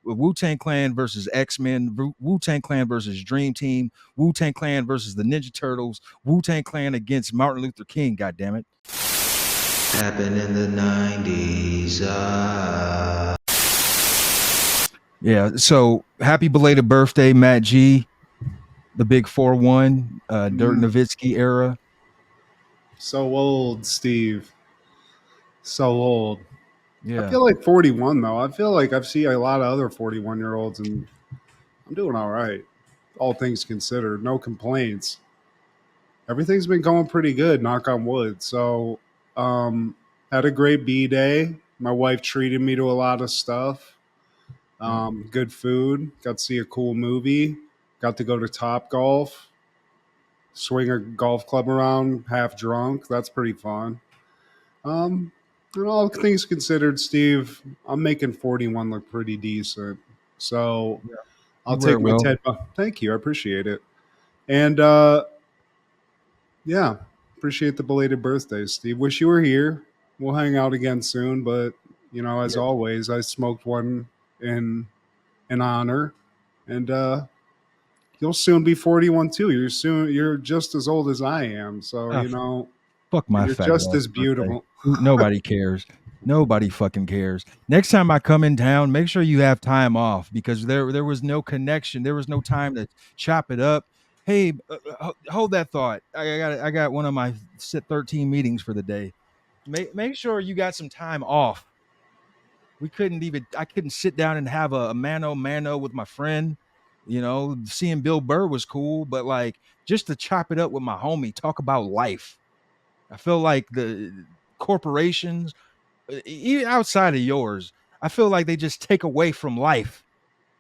Wu-Tang Clan versus X-Men, Wu-Tang Clan versus Dream Team, Wu-Tang Clan versus the Ninja Turtles, Wu-Tang Clan against Martin Luther King, goddammit. Happened in the 90s. Yeah, so happy belated birthday, Matt G, the big 4-1, Dirk Nowitzki era. So old, Steve. So old. I Yeah. feel like 41, though. I feel like I've seen a lot of other 41-year-olds, and I'm doing all right. All things considered, no complaints. Everything's been going pretty good, knock on wood. So, had a great B-day. My wife treated me to a lot of stuff. Good food. Got to see a cool movie. Got to go to Top Golf. Swing a golf club around half drunk. That's pretty fun. And all things considered, Steve, I'm making 41 look pretty decent. So I'll You wear take it my well. Ted. Thank you. I appreciate it. And yeah, appreciate the belated birthday, Steve. Wish you were here. We'll hang out again soon. But, as Yeah. always, I smoked one in honor. And you'll soon be 41 too. You're just as old as I am. So, Fuck my you're fat just ass as birthday. beautiful. Nobody cares. Nobody fucking cares. Next time I come in town, make sure you have time off because there was no connection. There was no time to chop it up. Hey, hold that thought. I got one of my 13 meetings for the day. Make sure you got some time off. I couldn't sit down and have a mano with my friend. Seeing Bill Burr was cool, but like just to chop it up with my homie, talk about life. I feel like the corporations, even outside of yours, I feel like they just take away from life.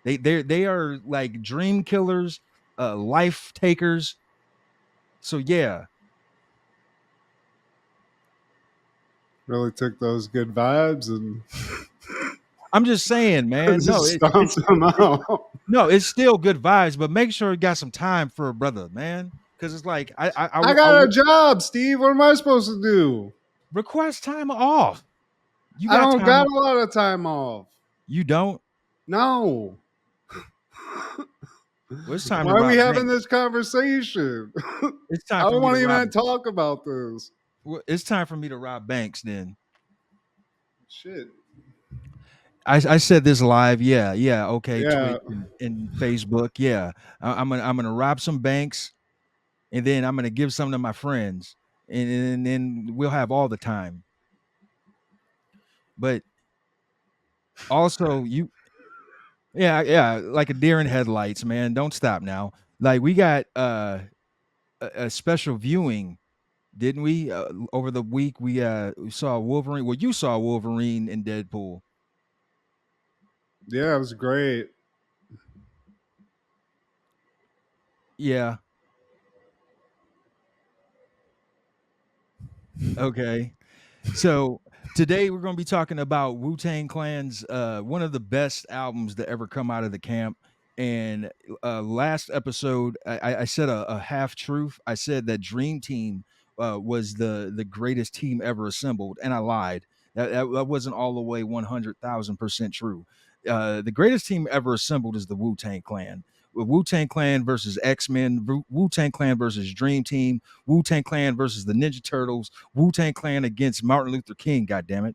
They are like dream killers, life takers. So yeah, Really took those good vibes and I'm just saying, man. just stomped them out. No, it's still good vibes, but make sure you got some time for a brother, man. Because it's like I got a job, Steve. What am I supposed to do? request time off. You I got don't time got off. a lot of time off. You don't. No. Well, it's time to Why are we rob having banks. this conversation? It's I time for don't me want to to rob. even talk about this. It's time for me to rob banks. Then Shit. I said this live. Yeah, okay. Yeah. Twitch and Facebook. Yeah, I'm gonna rob some banks, and then I'm gonna give some to my friends, and then we'll have all the time. But also, yeah, like a deer in headlights, man. Don't stop now. Like we got a special viewing, didn't we? Over the week we saw Wolverine. Well, you saw Wolverine in Deadpool. Yeah, it was great. Yeah. Okay. So today we're going to be talking about Wu-Tang Clan's one of the best albums to ever come out of the camp. And last episode, I said a half truth. I said that Dream Team was the greatest team ever assembled, and I lied. That wasn't all the way 100,000% true. The greatest team ever assembled is the Wu-Tang Clan. Wu-Tang Clan versus X-Men, Wu-Tang Clan versus Dream Team, Wu-Tang Clan versus the Ninja Turtles, Wu-Tang Clan against Martin Luther King, goddammit.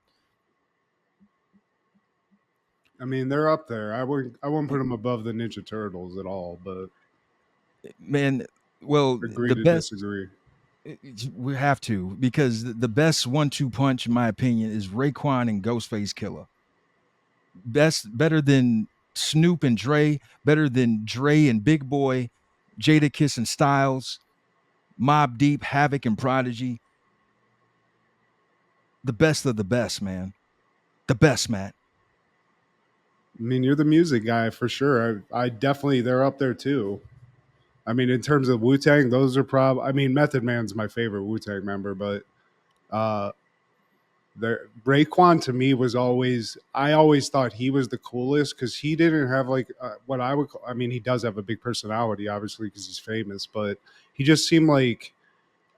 I mean, they're up there. I wouldn't put them above the Ninja Turtles at all, but Man, well, agree the to best disagree. we have to because the best 1-2 punch, in my opinion, is Raekwon and Ghostface Killer. Better than Snoop and Dre, better than Dre and Big Boy, Jadakiss and Styles, Mobb Deep, Havoc and Prodigy. The best of the best, man. The best, Matt. I mean, you're the music guy for sure. I definitely, they're up there too. I mean, in terms of Wu-Tang, those are I mean, Method Man's my favorite Wu-Tang member, but Raekwon to me was I always thought he was the coolest because he didn't have like what I would call, I mean, he does have a big personality, obviously, because he's famous, but he just seemed like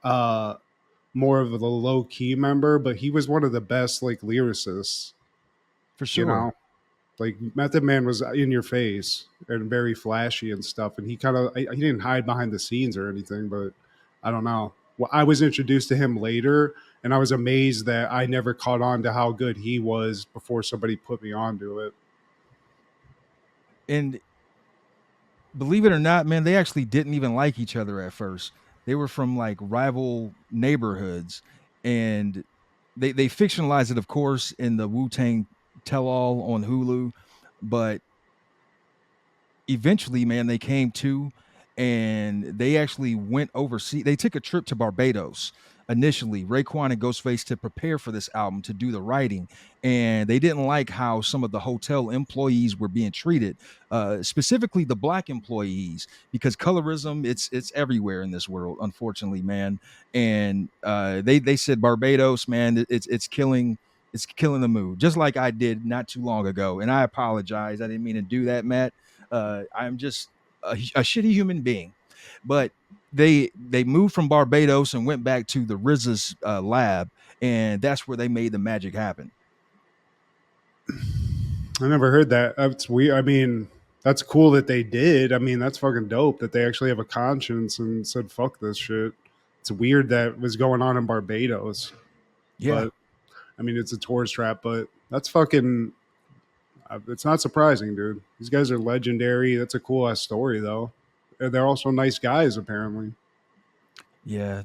more of the low-key member, but he was one of the best like lyricists, For sure. Like Method Man was in your face and very flashy and stuff, and he didn't hide behind the scenes or anything. But I don't know. Well, I was introduced to him later, and I was amazed that I never caught on to how good he was before somebody put me onto it. And believe it or not, man, they actually didn't even like each other at first. They were from like rival neighborhoods, and they fictionalized it, of course, in the Wu-Tang tell-all on Hulu, but eventually, man, they came to, and they actually went overseas. They took a trip to Barbados initially, Raekwon and Ghostface, to prepare for this album, to do the writing. And they didn't like how some of the hotel employees were being treated, specifically the black employees, because colorism, it's everywhere in this world, unfortunately, man. And they said Barbados, man, it's killing. It's killing the mood, just like I did not too long ago. And I apologize. I didn't mean to do that, Matt. I'm just a shitty human being. But they moved from Barbados and went back to the RZA's lab, and that's where they made the magic happen. I never heard that. That's weird. I mean, that's cool that they did. I mean, that's fucking dope that they actually have a conscience and said fuck this shit. It's weird that was going on in Barbados, Yeah, but I mean, it's a tourist trap. But that's fucking. It's not surprising, dude. These guys are legendary. That's a cool ass story, though. They're also nice guys, apparently. yeah.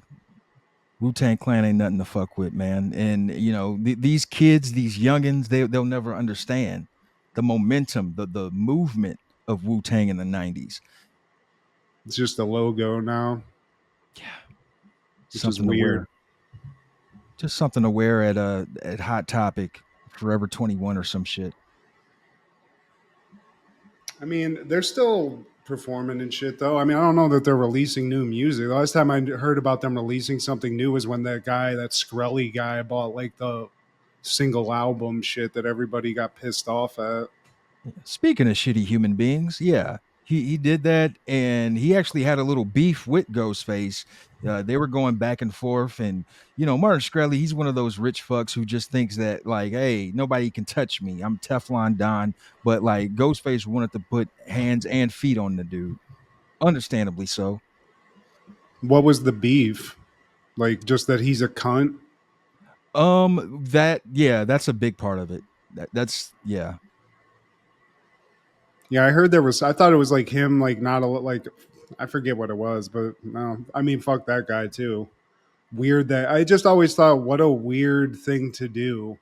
Wu-Tang Clan ain't nothing to fuck with, man. And you know, these kids, these youngins, they'll never understand the momentum, the movement of Wu-Tang in the 90s. It's just a logo now, Yeah. which is Something to weird. wear. Just something to wear at Hot Topic, Forever 21 or some shit. I mean, they're still performing and shit, though. I mean, I don't know that they're releasing new music. The last time I heard about them releasing something new was when that guy, that Skrelly guy, bought like the single album shit that everybody got pissed off at. Speaking of shitty human beings, yeah, he did that, and he actually had a little beef with Ghostface. They were going back and forth, and you know, Martin Shkreli, he's one of those rich fucks who just thinks that like, hey, nobody can touch me. I'm Teflon Don, but like Ghostface wanted to put hands and feet on the dude, understandably so. What was the beef? Like, just that he's a cunt? That yeah, that's a big part of it. That's yeah. Yeah, I heard there was. I thought it was like him, like not a like. I forget what it was, but no. I mean, fuck that guy too. Weird that I just always thought, what a weird thing to do.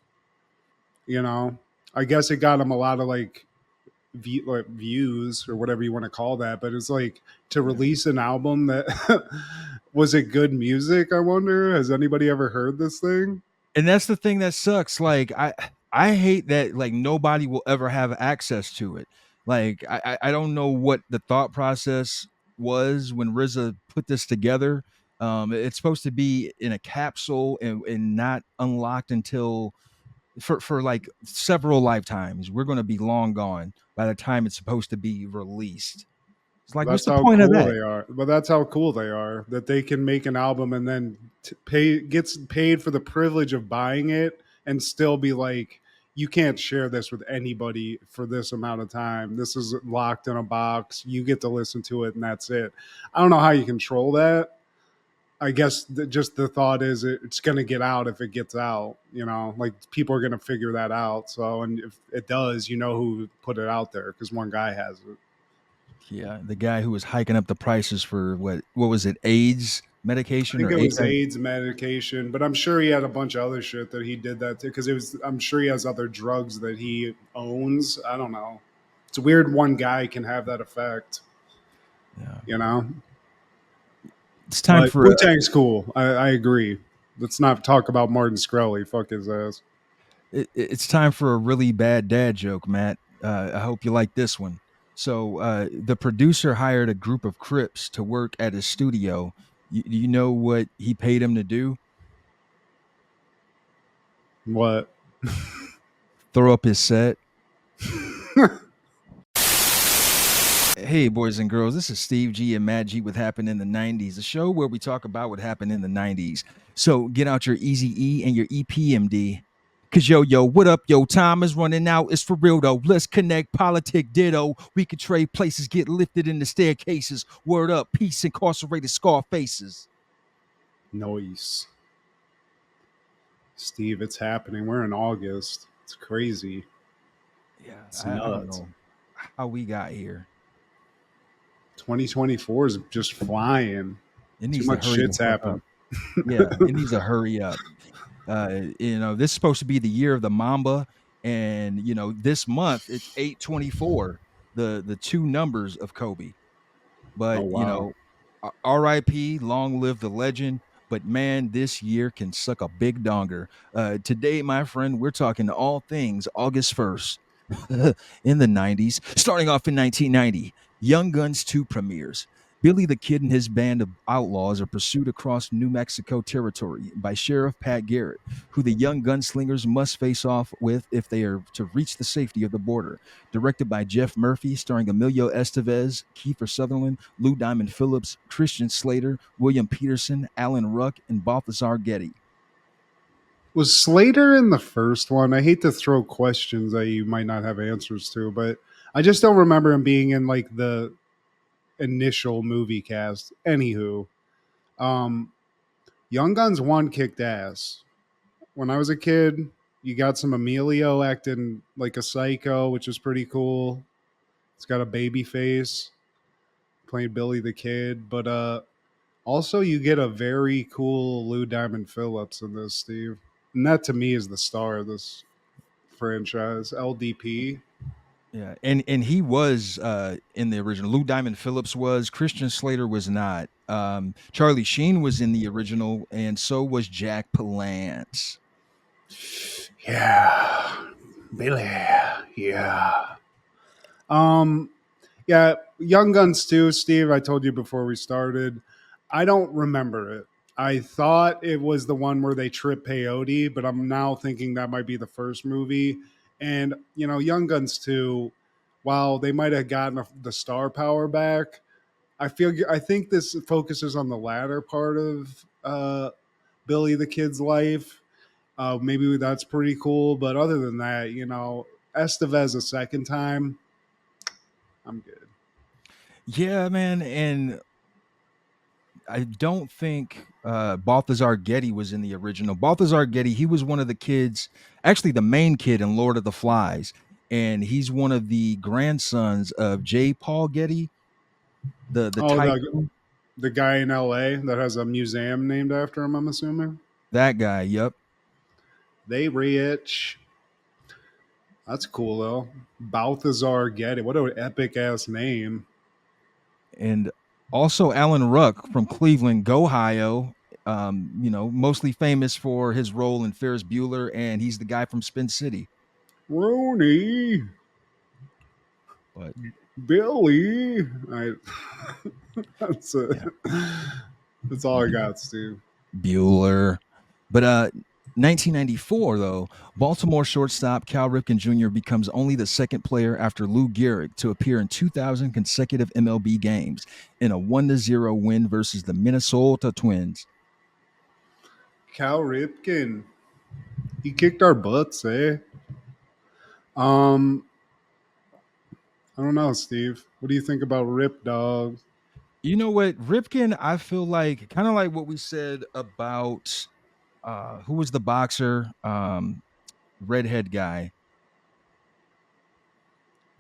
You know, I guess it got him a lot of like views or whatever you want to call that, but it's like to Yeah. release an album that was it good music? I wonder. Has anybody ever heard this thing? And that's the thing that sucks. Like I hate that like nobody will ever have access to it. Like I don't know what the thought process was when RZA put this together. It's supposed to be in a capsule and not unlocked until for like several lifetimes. We're going to be long gone by the time it's supposed to be released. It's like, what's That's the how point of cool that? they are. But that's how cool they are that they can make an album and then pay gets paid for the privilege of buying it and still be like, you can't share this with anybody for this amount of time. This is locked in a box. You get to listen to it and that's it. I don't know how you control that. I guess just the thought is it's going to get out if it gets out. You know, like people are going to figure that out. So, and if it does, you know who put it out there because one guy has it. Yeah, the guy who was hiking up the prices for what was it, AIDS I medication think or it was HIV? AIDS medication, but I'm sure he had a bunch of other shit that he did that to because it was. I'm sure he has other drugs that he owns. I don't know. It's weird. One guy can have that effect, Yeah. you know. It's time But for Wu Tang's cool. I agree. Let's not talk about Martin Shkreli. Fuck his ass. it's time for a really bad dad joke, Matt. I hope you like this one. So the producer hired a group of Crips to work at his studio. You know what he paid him to do? What? Throw up his set. Hey, boys and girls, this is Steve G and Matt G with Happened in the 90s, a show where we talk about what happened in the 90s. So get out your Easy E and your EPMD. Cause yo, what up, yo? Time is running out. It's for real though. Let's connect. Politic ditto. We could trade places, get lifted in the staircases. Word up, peace, incarcerated scar faces. Noise. Steve, it's happening. We're in August. It's crazy. Yeah, It's I don't nuts. know how we got here. 2024 is just flying. It Too needs to much hurry the shit's fuck up. happened. Yeah, it needs to hurry up. This is supposed to be the year of the Mamba, and this month it's 8/24, the two numbers of Kobe. Oh, But wow. R.I.P. Long live the legend. But man, this year can suck a big donger. Today, my friend, we're talking all things August 1st in the 90s. Starting off in 1990, Young Guns 2 premieres. Billy the Kid and his band of outlaws are pursued across New Mexico territory by Sheriff Pat Garrett, who the young gunslingers must face off with if they are to reach the safety of the border. Directed by Jeff Murphy, starring Emilio Estevez, Kiefer Sutherland, Lou Diamond Phillips, Christian Slater, William Peterson, Alan Ruck, and Balthazar Getty. Was Slater in the first one? I hate to throw questions that you might not have answers to, but I just don't remember him being in like the initial movie cast. Anywho, um, Young Guns 1 kicked ass. When I was a kid, you got some Emilio acting like a psycho, which is pretty cool. It's got a baby face, playing Billy the Kid, but also you get a very cool Lou Diamond Phillips in this, Steve. And that to me is the star of this franchise, LDP. Yeah, and he was in the original. Lou Diamond Phillips was. Christian Slater was not. Charlie Sheen was in the original, and so was Jack Palance. Yeah, Billy. Yeah. Um, yeah, Young Guns too, Steve. I told you before we started. I don't remember it. I thought it was the one where they trip peyote, but I'm now thinking that might be the first movie. And Young Guns 2, while they might have gotten the star power back, I think this focuses on the latter part of Billy the Kid's life. Maybe that's pretty cool, but other than that, Estevez a second time, I'm good. Yeah, man, and I don't think Balthazar Getty was in the original. Balthazar Getty, he was one of the kids, actually the main kid in Lord of the Flies, and he's one of the grandsons of J. Paul Getty, the Oh, tycoon. the guy in L.A. that has a museum named after him. I'm assuming That guy, yep. they rich. That's cool though. Balthazar Getty. What an epic ass name. And also Alan Ruck from Cleveland, Go Ohio. Mostly famous for his role in Ferris Bueller, and he's the guy from Spin City. Rooney, But Billy. That's it. yeah, That's all I got, Steve. Bueller. But 1994, though, Baltimore shortstop Cal Ripken Jr. becomes only the second player after Lou Gehrig to appear in 2,000 consecutive MLB games in a 1-0 win versus the Minnesota Twins. Cal Ripken. He kicked our butts, eh? Um, I don't know, Steve. What do you think about Rip Dog? You know what, Ripken? I feel like kind of like what we said about who was the boxer, redhead guy,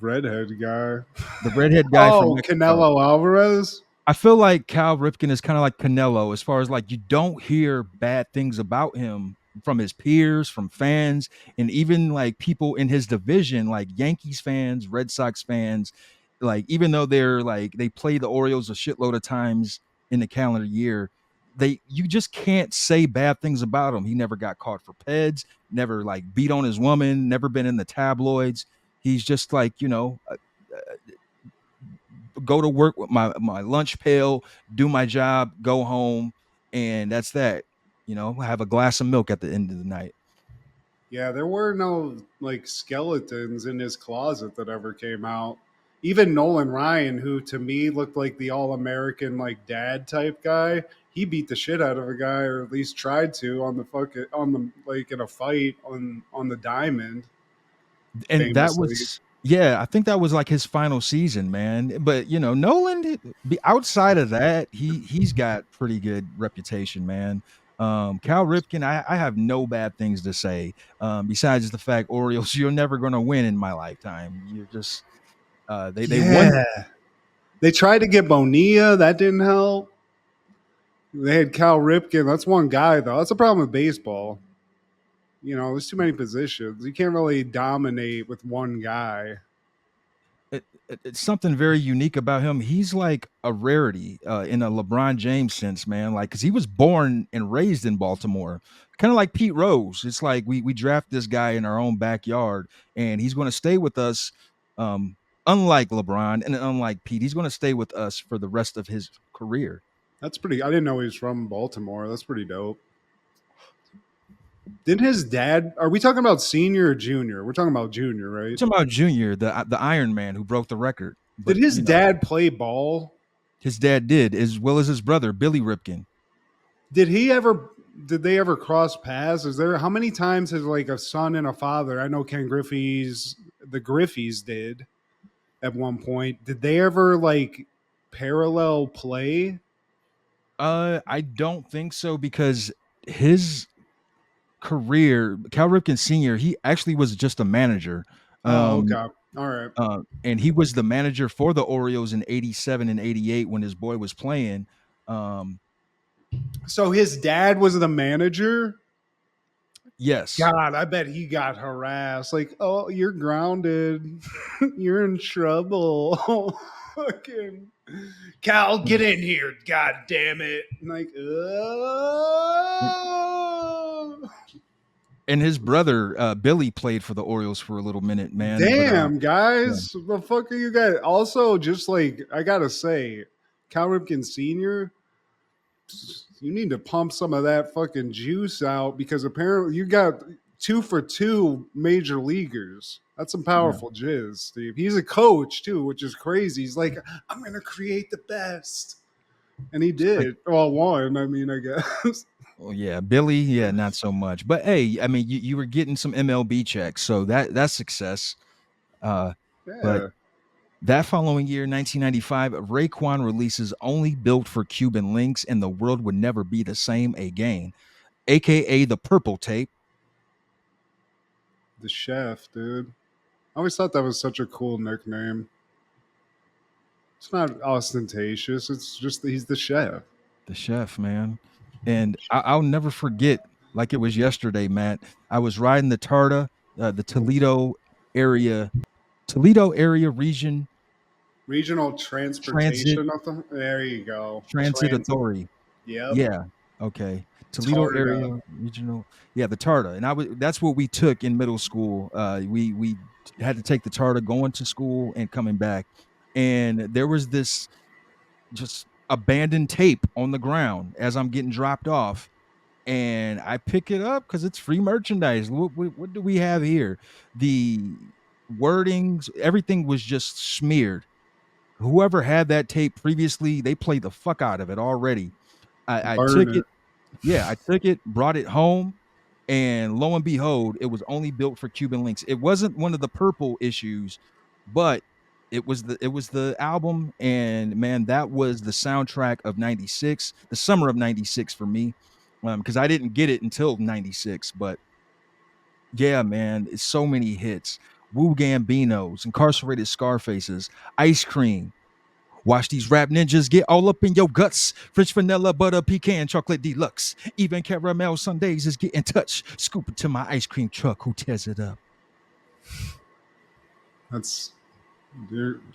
Redhead guy. the redhead guy from Oh, Mexico. Canelo Alvarez? I feel like Cal Ripken is kind of like Canelo as far as like you don't hear bad things about him from his peers, from fans, and even like people in his division, like Yankees fans, Red Sox fans. Like even though they're like they play the Orioles a shitload of times in the calendar year, you just can't say bad things about him. He never got caught for peds, never like beat on his woman, never been in the tabloids. He's just like go to work with my lunch pail, do my job, go home, and that's that. Have a glass of milk at the end of the night. Yeah, there were no like skeletons in his closet that ever came out. Even Nolan Ryan, who to me looked like the all American like dad type guy, he beat the shit out of a guy, or at least tried to, on the fucking on the like in a fight on the diamond, And that famously. was yeah, I think that was like his final season, man. But Nolan, outside of that, he's got pretty good reputation, man. Cal Ripken, I have no bad things to say. Besides the fact, Orioles, you're never going to win in my lifetime. You're just they won. Yeah, they tried to get Bonilla, that didn't help. They had Cal Ripken. That's one guy though. That's a problem with baseball. There's too many positions. You can't really dominate with one guy. It's something very unique about him. He's like a rarity in a LeBron James sense, man. Like, because he was born and raised in Baltimore, kind of like Pete Rose. It's like we draft this guy in our own backyard, and he's going to stay with us. Um, Unlike LeBron and unlike Pete, he's going to stay with us for the rest of his career. That's pretty. I didn't know he was from Baltimore. That's pretty dope. Didn't his dad? Are we talking about senior or junior? We're talking about junior, right? Talking about Junior, the Iron Man who broke the record, Did but his dad play ball? his dad did, as well as his brother Billy Ripken. Did he ever? Did they ever cross paths? Is there how many times has like a son and a father? I know the Griffeys did at one point. Did they ever like parallel play? I don't think so because his career, Cal Ripken Sr., he actually was just a manager. Oh, Um, okay, all right. and he was the manager for the Orioles in 87 and 88 when his boy was playing. Um, So his dad was the manager. yes. God, I bet he got harassed. Like, oh, you're grounded. You're in trouble. Fucking Cal, get in here. God damn it. Like, And his brother, Billy, played for the Orioles for a little minute, man. damn, Yeah. guys. The fuck are you guys? Also, just like, I gotta say, Cal Ripken Sr., you need to pump some of that fucking juice out because apparently you got 2 for 2 major leaguers. That's some Yeah. powerful jizz, Steve. He's a coach too, which is crazy. He's like, I'm gonna create the best, and he Like, did. Well, one, I mean, I guess. oh yeah, Billy, yeah, not so much. But hey, I mean, you were getting some MLB checks, so that's success. Uh, but Yeah, that following year, 1995, Raekwon releases Only Built for Cuban Links and the World Would Never Be the Same Again, aka the Purple Tape. the chef, dude. I always thought that was such a cool nickname. It's not ostentatious. It's just that he's the chef. The chef, man. And I'll never forget, like it was yesterday, Matt. I was riding the Tarta, the area, Toledo area region Regional transit transportation. There you go. transit Transit. authority. Yep. Yeah. Okay. Toledo area Tarda. regional. Yeah, the Tarta. And that's what we took in middle school. We had to take the Tarta going to school and coming back. And there was this just abandoned tape on the ground as I'm getting dropped off. And I pick it up because it's free merchandise. What do we have here? The wordings, everything was just smeared. Whoever had that tape previously, they played the fuck out of it already. I Burn took it. it. Yeah, I took it, brought it home, and lo and behold, it was only built for Cuban Links. It wasn't one of the purple issues, but it was the album, and man, that was the soundtrack of 96, the summer of 96 for me. Because I didn't get it until 96, but yeah, man, it's so many hits. Wu Gambinos, Incarcerated Scarfaces, Ice Cream. Watch these rap ninjas get all up in your guts. French vanilla, butter, pecan, chocolate deluxe. Even caramel sundaes is getting touched. Scoop it to my ice cream truck. Who tears it up? That's.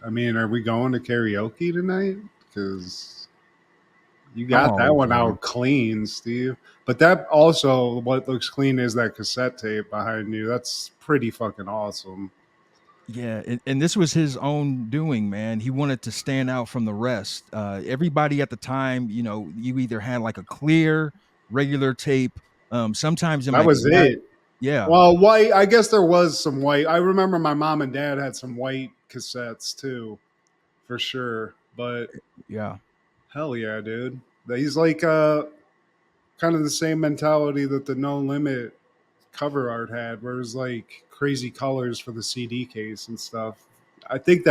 I mean, are we going to karaoke tonight? Because you I'm got that always one ready. out clean, Steve. But that also, what looks clean is that cassette tape behind you. That's pretty fucking awesome. Yeah, and this was his own doing, man. He wanted to stand out from the rest. Everybody at the time, you either had like a clear, regular tape. Sometimes it That might be was that. it. Yeah, Well, white. I guess there was some white. I remember my mom and dad had some white cassettes too, for sure. But yeah. hell yeah, dude. He's like kind of the same mentality that the No Limit cover art had, where it was like crazy colors for the CD case and stuff. I think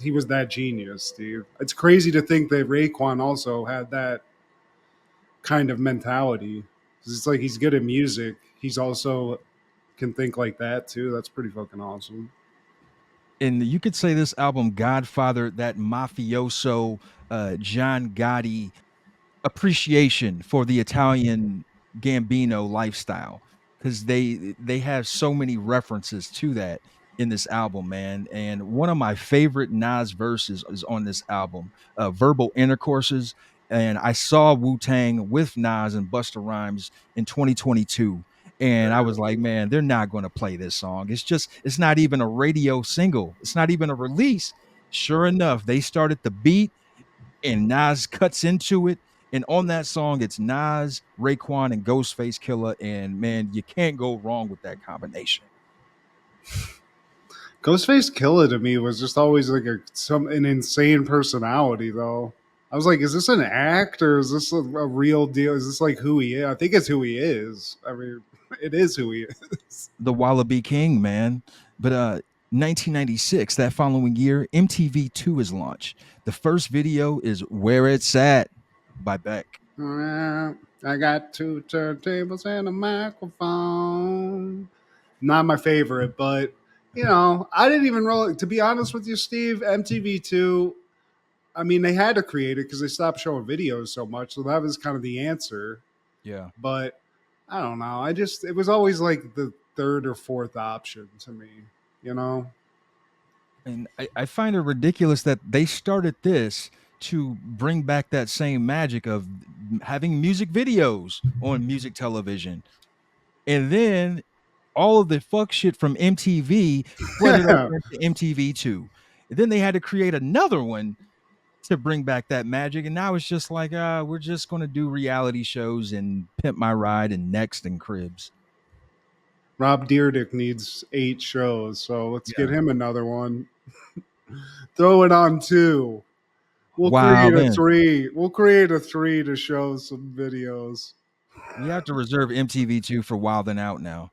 he was that genius, Steve. It's crazy to think that Raekwon also had that kind of mentality. 'Cause it's like he's good at music. He's also can think like that too. That's pretty fucking awesome. And you could say this album Godfather that mafioso John Gotti appreciation for the Italian Gambino lifestyle because they have so many references to that in this album, man. And one of my favorite Nas verses is on this album, "Verbal Intercourses." And I saw Wu-Tang with Nas and Busta Rhymes in 2022. And I was like, man, they're not going to play this song. It's not even a radio single. It's not even a release. Sure enough, they started the beat and Nas cuts into it. And on that song, it's Nas, Raekwon, and Ghostface Killer. And man, you can't go wrong with that combination. Ghostface Killer to me was just always like an insane personality though. I was like, is this an act or is this a real deal? Is this like who he is? I think it's who he is. I mean, it is who he is. The Wallaby King, man. But 1996, that following year, MTV2 is launched. The first video is Where It's At by Beck. I got two turntables and a microphone. Not my favorite, but I didn't even really. To be honest with you, Steve, MTV2. I mean, they had to create it because they stopped showing videos so much, so that was kind of the answer. Yeah. But I don't know. It was always like the third or fourth option to me. You know? And I find it ridiculous that they started this to bring back that same magic of having music videos on music television. And then all of the fuck shit from MTV flooded over Yeah. into MTV2. And then they had to create another one to bring back that magic. And now it's just like, we're just going to do reality shows and Pimp My Ride and Next and Cribs. Rob Dyrdek needs 8 shows, so let's get Yeah. him another one. Throw it on 2. We'll Wow, create a then 3. We'll create a 3 to show some videos. we have to reserve MTV2 for Wild and Out now.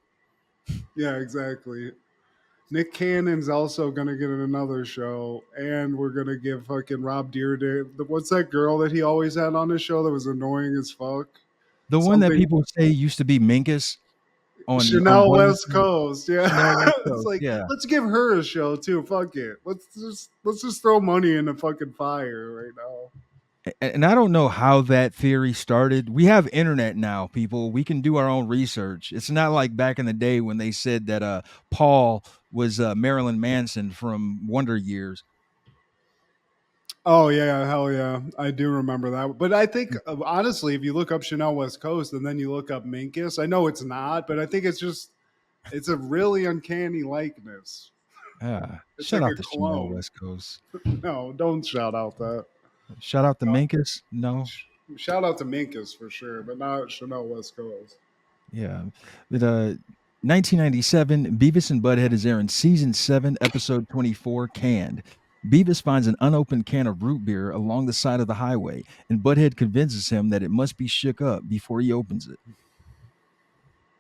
Yeah, exactly. Nick Cannon's also gonna get in another show, and we're gonna give fucking Rob Dyrdek. What's that girl that he always had on his show that was annoying as fuck? The one that Something people say used to be Minkus on Chanel Boy Meets West World. Coast. Yeah, Chanel West it's Coast. like Yeah. let's give her a show too. Fuck it. Let's just throw money in the fucking fire right now. And I don't know how that theory started. We have internet now, people. We can do our own research. It's not like back in the day when they said that Paul was Marilyn Manson from Wonder Years. Oh yeah, hell yeah, I do remember that. But I think honestly, if you look up Chanel West Coast and then you look up Minkus, I know it's not, but I think it's a really uncanny likeness. It's Shout like out a to Chanel clone. West Coast. No, don't shout out that. Shout out to Minkus. No. Shout out to Minkus for sure, but not Chanel West Coast. Yeah. But 1997, Beavis and Butthead is airing season 7, episode 24, Canned. Beavis finds an unopened can of root beer along the side of the highway, and Butthead convinces him that it must be shook up before he opens it.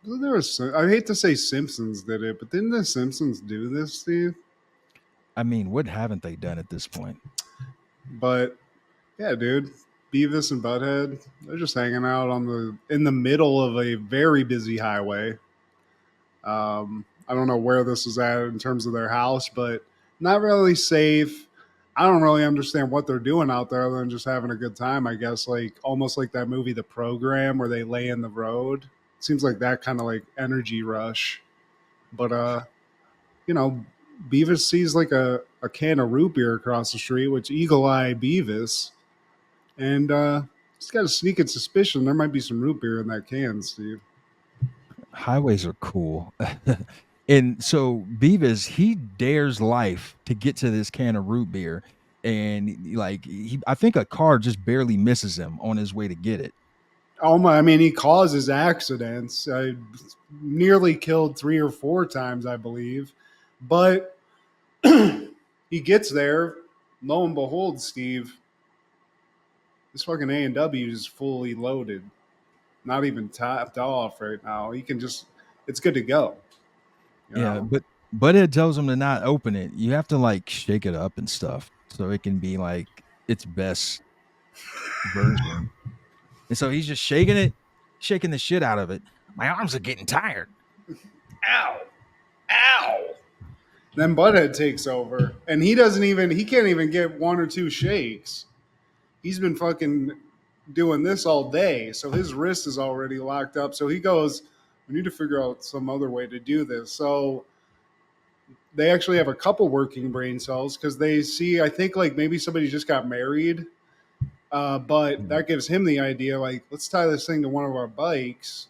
I hate to say Simpsons did it, but didn't the Simpsons do this, Steve? I mean, what haven't they done at this point? But yeah, dude, Beavis and Butthead, they're just hanging out in the middle of a very busy highway. I don't know where this is at in terms of their house, but not really safe. I don't really understand what they're doing out there other than just having a good time, I guess. Like almost like that movie The Program where they lay in the road. Seems like that kind of like energy rush. But you know, Beavis sees like a can of root beer across the street, which Eagle Eye Beavis, and he's got a sneaking suspicion there might be some root beer in that can, Steve. Highways are cool. And so Beavis, he dares life to get to this can of root beer. And like I think a car just barely misses him on his way to get it. Oh my! I mean, he causes accidents. Nearly killed 3 or 4 times, I believe. But he gets there. Lo and behold, Steve, This fucking A&W is fully loaded, not even topped off right now. He can just, it's good to go. You Yeah, know, but it tells him to not open it. You have to like shake it up and stuff so it can be like its best version. And so he's just shaking it, shaking the shit out of it. My arms are getting tired. ow, ow. Then Butthead takes over, and he can't even get one or two shakes. He's been fucking doing this all day, so his wrist is already locked up. So he goes, we need to figure out some other way to do this. So they actually have a couple working brain cells because they see, I think, like maybe somebody just got married, but that gives him the idea, like, let's tie this thing to one of our bikes,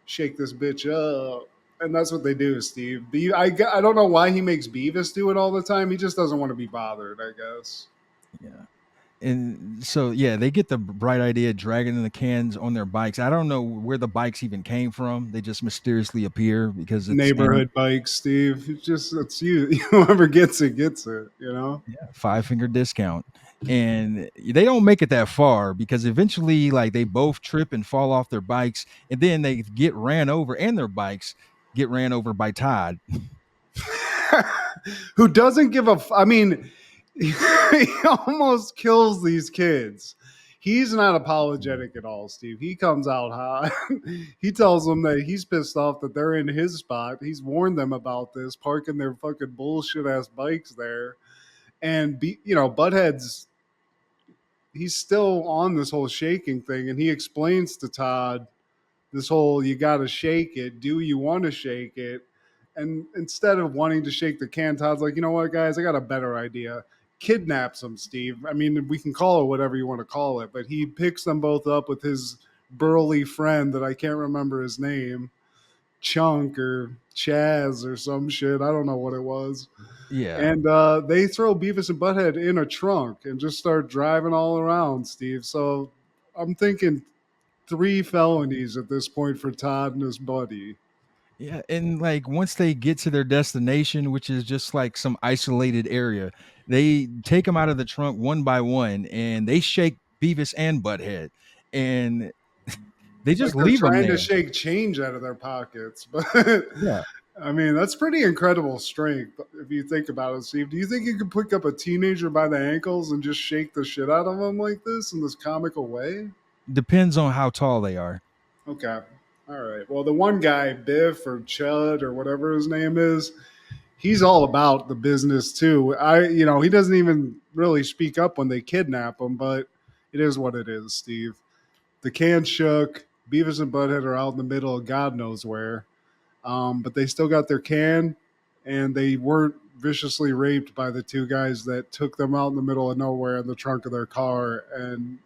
shake this bitch up. And that's what they do, Steve. I don't know why he makes Beavis do it all the time. He just doesn't want to be bothered, I guess. Yeah. And so yeah, they get the bright idea dragging the cans on their bikes. I don't know where the bikes even came from. They just mysteriously appear because it's Neighborhood bikes, Steve. It's you. Whoever gets it, gets it, you know? yeah, five-finger discount. And they don't make it that far because eventually like they both trip and fall off their bikes and then they get ran over and their bikes get ran over by Todd. Who doesn't give a I mean, he almost kills these kids. He's not apologetic at all, Steve. He comes out hot. He tells them that he's pissed off that they're in his spot. He's warned them about this, parking their fucking bullshit ass bikes there. And, Butthead's, he's still on this whole shaking thing. And he explains to Todd this whole, you got to shake it. Do you want to shake it? And instead of wanting to shake the can, Todd's like, you know what, guys, I got a better idea. Kidnaps them, Steve. I mean, we can call it whatever you want to call it, but he picks them both up with his burly friend that I can't remember his name, Chunk or Chaz or some shit. I don't know what it was. Yeah. And they throw Beavis and Butthead in a trunk and just start driving all around, Steve. So I'm thinking 3 felonies at this point for Todd and his buddy. Yeah, and like once they get to their destination, which is just like some isolated area, they take them out of the trunk one by one and they shake Beavis and Butthead. And they It's like just they're leave them trying to there. shake change out of their pockets. But Yeah. I mean, that's pretty incredible strength if you think about it, Steve. Do you think you could pick up a teenager by the ankles and just shake the shit out of them like this in this comical way? Depends on how tall they are. Okay. All right. Well, the one guy, Biff or Chud or whatever his name is, he's all about the business too. He doesn't even really speak up when they kidnap him, but it is what it is, Steve. The can shook. Beavis and Butthead are out in the middle of God knows where. But they still got their can, and they weren't viciously raped by the two guys that took them out in the middle of nowhere in the trunk of their car. And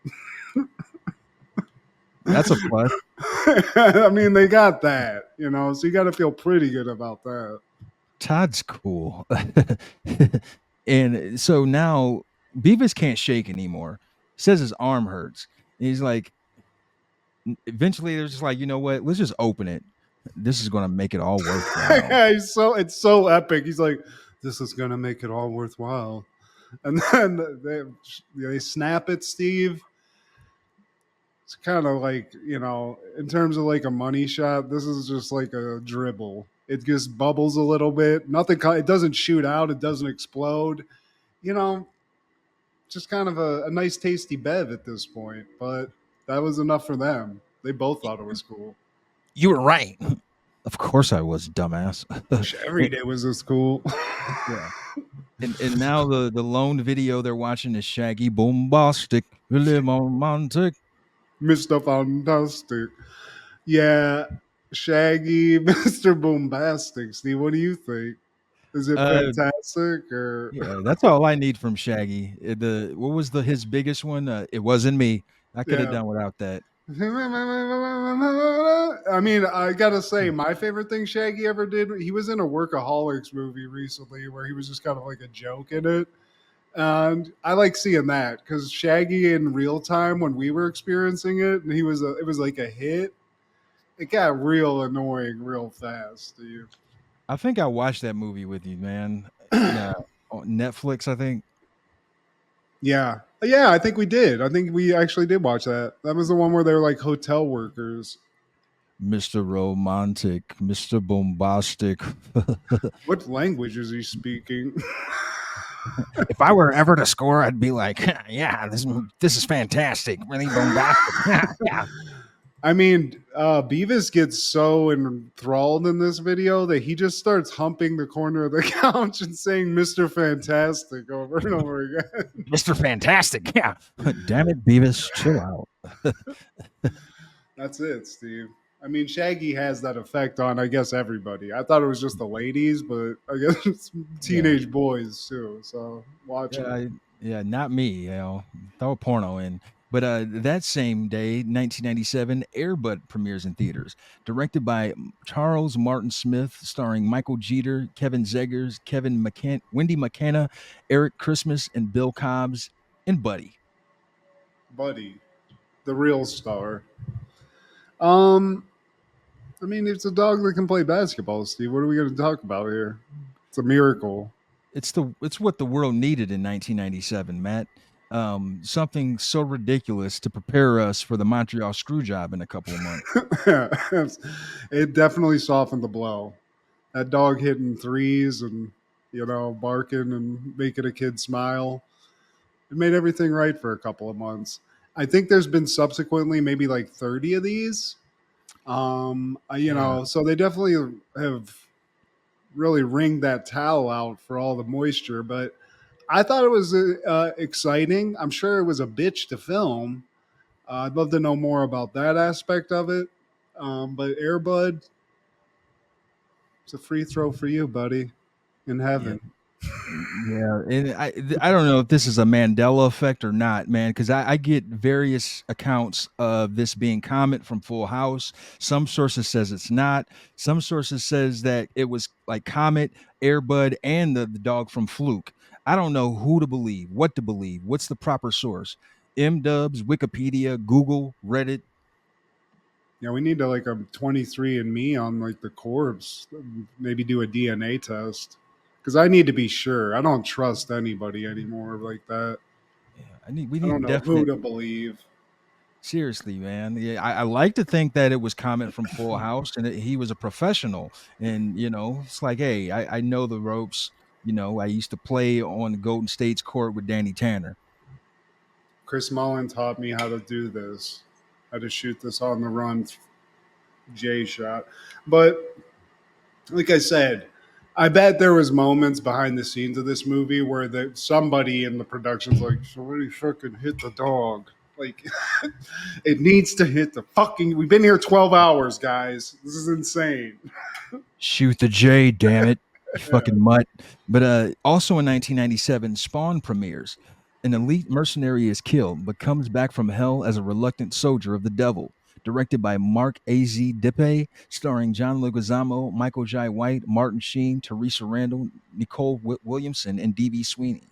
That's a plus. I mean, they got that, so you got to feel pretty good about that. Todd's cool. And so now Beavis can't shake anymore. Says his arm hurts. And he's like, eventually they're just like, you know what? Let's just open it. This is going to make it all worthwhile. It's so epic. He's like, this is gonna make it all worthwhile, and then they snap it, Steve. It's kind of like, in terms of like a money shot, this is just like a dribble. It just bubbles a little bit. Nothing. It doesn't shoot out. It doesn't explode. You know, just kind of a nice, tasty bev at this point. But that was enough for them. They both thought it was cool. You were right. Of course I was, dumbass. Every day was this cool. Yeah. And now the lone video they're watching is Shaggy Bombastic. We live on Montic. Mr. Fantastic. Yeah, Shaggy, Mr. Bombastic. Steve, what do you think? Is it Uh fantastic or? yeah, that's all I need from Shaggy. The what was his biggest one? It wasn't me. I could have Yeah. done without that. I mean, I gotta say, my favorite thing Shaggy ever did, he was in a Workaholics movie recently where he was just kind of like a joke in it. And I like seeing that because Shaggy in real time when we were experiencing it, and it was like a hit. It got real annoying real fast. Steve. I think I watched that movie with you, man. Yeah, on Netflix, I think. Yeah, Yeah, I think we did. I think we actually did watch that. That was the one where they were like hotel workers. Mr. Romantic, Mr. Bombastic. What language is he speaking? If I were ever to score, I'd be like, yeah, this is fantastic, really bombastic. Yeah. I mean, Beavis gets so enthralled in this video that he just starts humping the corner of the couch and saying "Mr. Fantastic" over and over again. Mr. Fantastic. Yeah. Damn it, Beavis, chill out. That's it, Steve. I mean, Shaggy has that effect on, I guess, everybody. I thought it was just the ladies, but I guess it's Yeah. teenage boys too. So watch Yeah, it. yeah, not me, throw a porno in. But that same day, 1997, Airbud premieres in theaters. Directed by Charles Martin Smith, starring Michael Jeter, Kevin Zegers, Wendy McKenna, Eric Christmas, and Bill Cobbs, and Buddy. Buddy, the real star. Um, I mean, it's a dog that can play basketball, Steve. What are we going to talk about here? It's a miracle. It's what the world needed in 1997, Matt. Something so ridiculous to prepare us for the Montreal screw job in a couple of months. It definitely softened the blow. That dog hitting threes and barking and making a kid smile. It made everything right for a couple of months. I think there's been subsequently maybe like 30 of these. Yeah. So they definitely have really wringed that towel out for all the moisture. But I thought it was exciting. I'm sure it was a bitch to film. I'd love to know more about that aspect of it. But Airbud, it's a free throw for you, buddy, in Yeah. heaven. Yeah, and I don't know if this is a Mandela effect or not, man, because I get various accounts of this being Comet from Full House. Some sources says it's not. Some sources says that it was like Comet, Airbud, and the dog from Fluke. I don't know who to believe, what to believe. What's the proper source? MDubs, Wikipedia, Google, Reddit. Yeah, we need to like a 23 and me on like the corpse. Maybe do a DNA test because I need to be sure. I don't trust anybody anymore like that. Yeah, we I don't need know who definite. to believe. Seriously, man. Yeah, I like to think that it was Comet from Full House and that he was a professional. And, it's like, hey, I know the ropes. I used to play on the Golden State's court with Danny Tanner. Chris Mullen taught me how to do this, how to shoot this on the run J shot. But like I said, I bet there was moments behind the scenes of this movie where somebody in the production's like, somebody fucking hit the dog. Like, it needs to hit the fucking. We've been here 12 hours, guys. This is insane. Shoot the J, damn it. You Yeah. fucking mutt. But also in 1997, Spawn premieres. An elite mercenary is killed, but comes back from hell as a reluctant soldier of the devil. Directed by Mark A.Z. Dippe, starring John Leguizamo, Michael Jai White, Martin Sheen, Teresa Randall, Nicole Williamson, and D.B. Sweeney.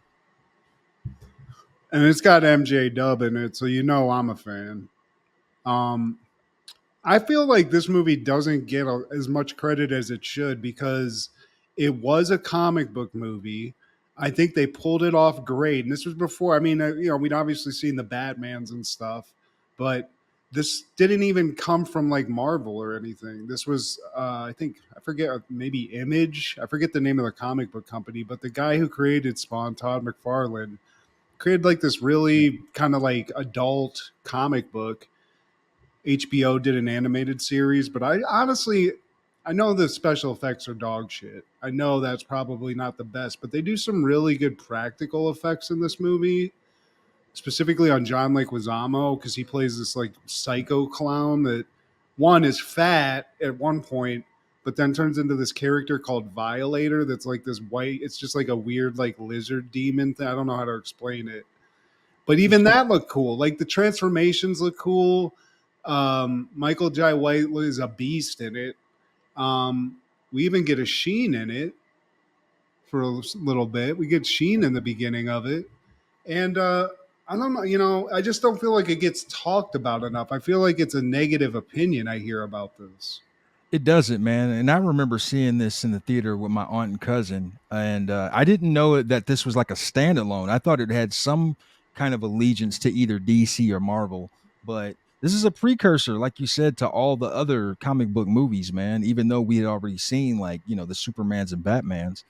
And it's got MJ Dub in it, so you know I'm a fan. Um, I feel like this movie doesn't get as much credit as it should because it was a comic book movie. I think they pulled it off great. And this was before, I mean, we'd obviously seen the Batmans and stuff, but this didn't even come from like Marvel or anything. This was, I think, I forget, maybe Image. I forget the name of the comic book company, but the guy who created Spawn, Todd McFarlane, created like this really kind of like adult comic book. HBO did an animated series, but I honestly, I know the special effects are dog shit. I know that's probably not the best, but they do some really good practical effects in this movie, specifically on John Leguizamo because he plays this like psycho clown that one is fat at one point, but then turns into this character called Violator that's like this white. It's just like a weird like lizard demon thing. I don't know how to explain it, but even that looked cool. Like the transformations look cool. Michael Jai White is a beast in it. We even get a Sheen in it for a little bit. We get Sheen in the beginning of it, and I don't know. I just don't feel like it gets talked about enough. I feel like it's a negative opinion I hear about this. It doesn't, man. And I remember seeing this in the theater with my aunt and cousin, and I didn't know that this was like a standalone. I thought it had some kind of allegiance to either DC or Marvel, but this is a precursor, like you said, to all the other comic book movies, man. Even though we had already seen, like, the Supermans and Batmans.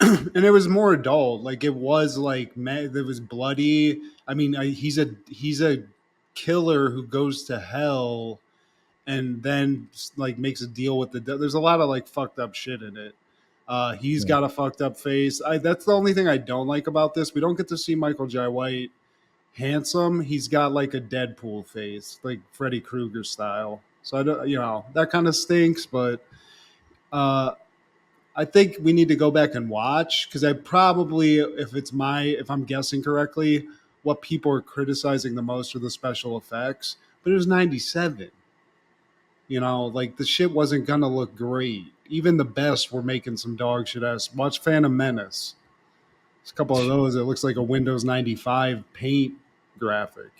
And it was more adult. Like it was like it was bloody. I mean, he's a killer who goes to hell and then like makes a deal with there's a lot of like fucked up shit in it. He's Yeah. got a fucked up face. That's the only thing I don't like about this. We don't get to see Michael J. White handsome. He's got like a Deadpool face, like Freddy Krueger style. So I don't, that kind of stinks. But uh, I think we need to go back and watch because I probably, if I'm guessing correctly, what people are criticizing the most are the special effects. But it was '97. Like the shit wasn't gonna look great. Even the best were making some dog shit ass. Watch Phantom Menace. There's a couple of those. It looks like a Windows 95 paint graphic.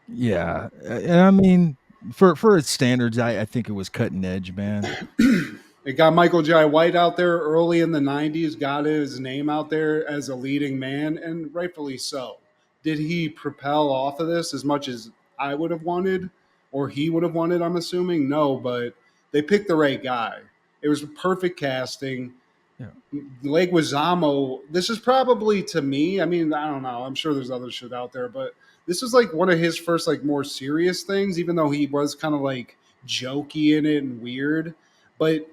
Yeah, and I mean, for its standards, I think it was cutting edge, man. It got Michael J. White out there early in the '90s, got his name out there as a leading man, and rightfully so. Did he propel off of this as much as I would have wanted, or he would have wanted? I'm assuming no, but they picked the right guy. It was perfect casting. Yeah. Leguizamo, this is probably to me. I mean, I don't know. I'm sure there's other shit out there, but this was like one of his first like more serious things. Even though he was kind of like jokey in it and weird, but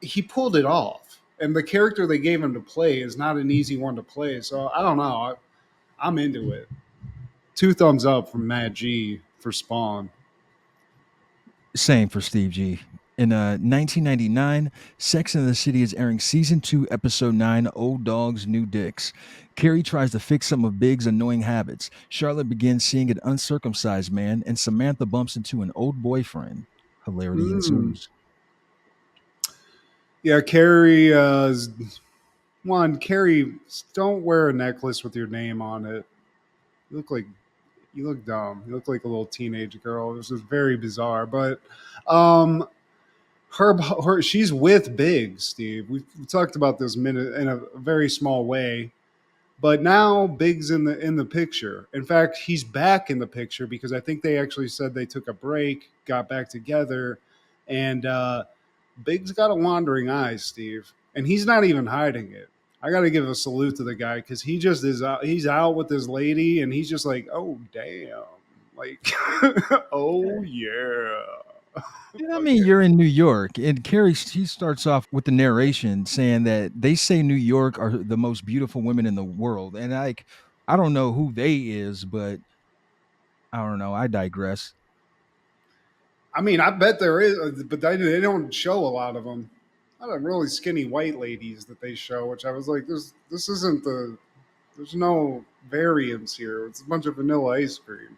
he pulled it off. And the character they gave him to play is not an easy one to play. So I don't know. I'm into it. Two thumbs up from Matt G for Spawn. Same for Steve G. In 1999, Sex and the City is airing season 2, episode 9, Old Dogs, New Dicks. Carrie tries to fix some of Big's annoying habits. Charlotte begins seeing an uncircumcised man, and Samantha bumps into an old boyfriend. Hilarity Mm. ensues. Yeah, Carrie. Carrie, don't wear a necklace with your name on it. You look like you look dumb. You look like a little teenage girl. This is very bizarre. But um, she's with Big Steve. We talked about this minute in a very small way. But now Big's in the picture. In fact, he's back in the picture because I think they actually said they took a break, got back together, and Big's got a wandering eye, Steve, and he's not even hiding it. I got to give a salute to the guy because he just is out. He's out with his lady, and he's just like, oh damn, like, oh yeah. I Fuck mean, yeah. you're in New York, and Carrie, she starts off with the narration saying that they say New York are the most beautiful women in the world, and like, I don't know who they is, but I don't know. I digress. I mean, I bet there is, but they don't show a lot of them. A lot of really skinny white ladies that they show, which I was like, this isn't the. There's no variance here. It's a bunch of vanilla ice cream.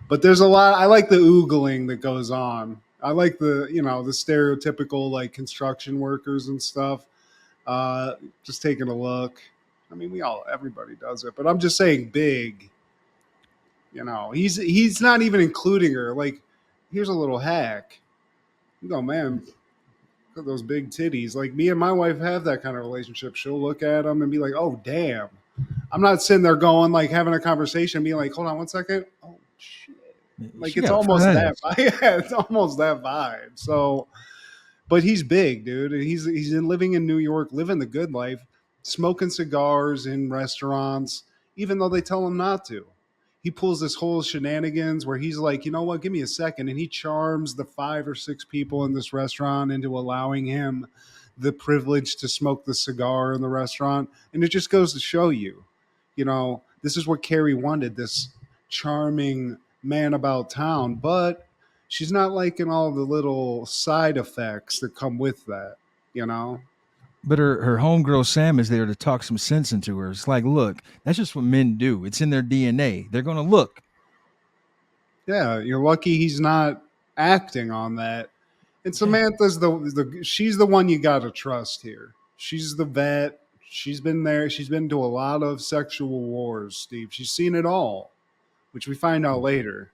But there's a lot. I like the oogling that goes on. I like the stereotypical like construction workers and stuff. Just taking a look. I mean, everybody does it, but I'm just saying big. He's not even including her. Like, here's a little hack. You go, man. Look at those big titties. Like me and my wife have that kind of relationship. She'll look at them and be like, "Oh, damn." I'm not sitting there going like having a conversation, being like, "Hold on one second. Oh shit." Like She it's got a fat almost that. ass. Yeah, it's almost that vibe. So, but he's big, dude, and he's living in New York, living the good life, smoking cigars in restaurants, even though they tell him not to. He pulls this whole shenanigans where he's like, you know what, give me a second, and he charms the 5 or 6 people in this restaurant into allowing him the privilege to smoke the cigar in the restaurant, and it just goes to show you, this is what Carrie wanted, this charming man about town, but she's not liking all the little side effects that come with that. But her homegirl Sam is there to talk some sense into her. It's like, look, that's just what men do. It's in their DNA. They're gonna look. Yeah, you're lucky he's not acting on that. And Yeah. Samantha's she's the one you got to trust here. She's the vet. She's been there. She's been to a lot of sexual wars, Steve. She's seen it all, which we find out later.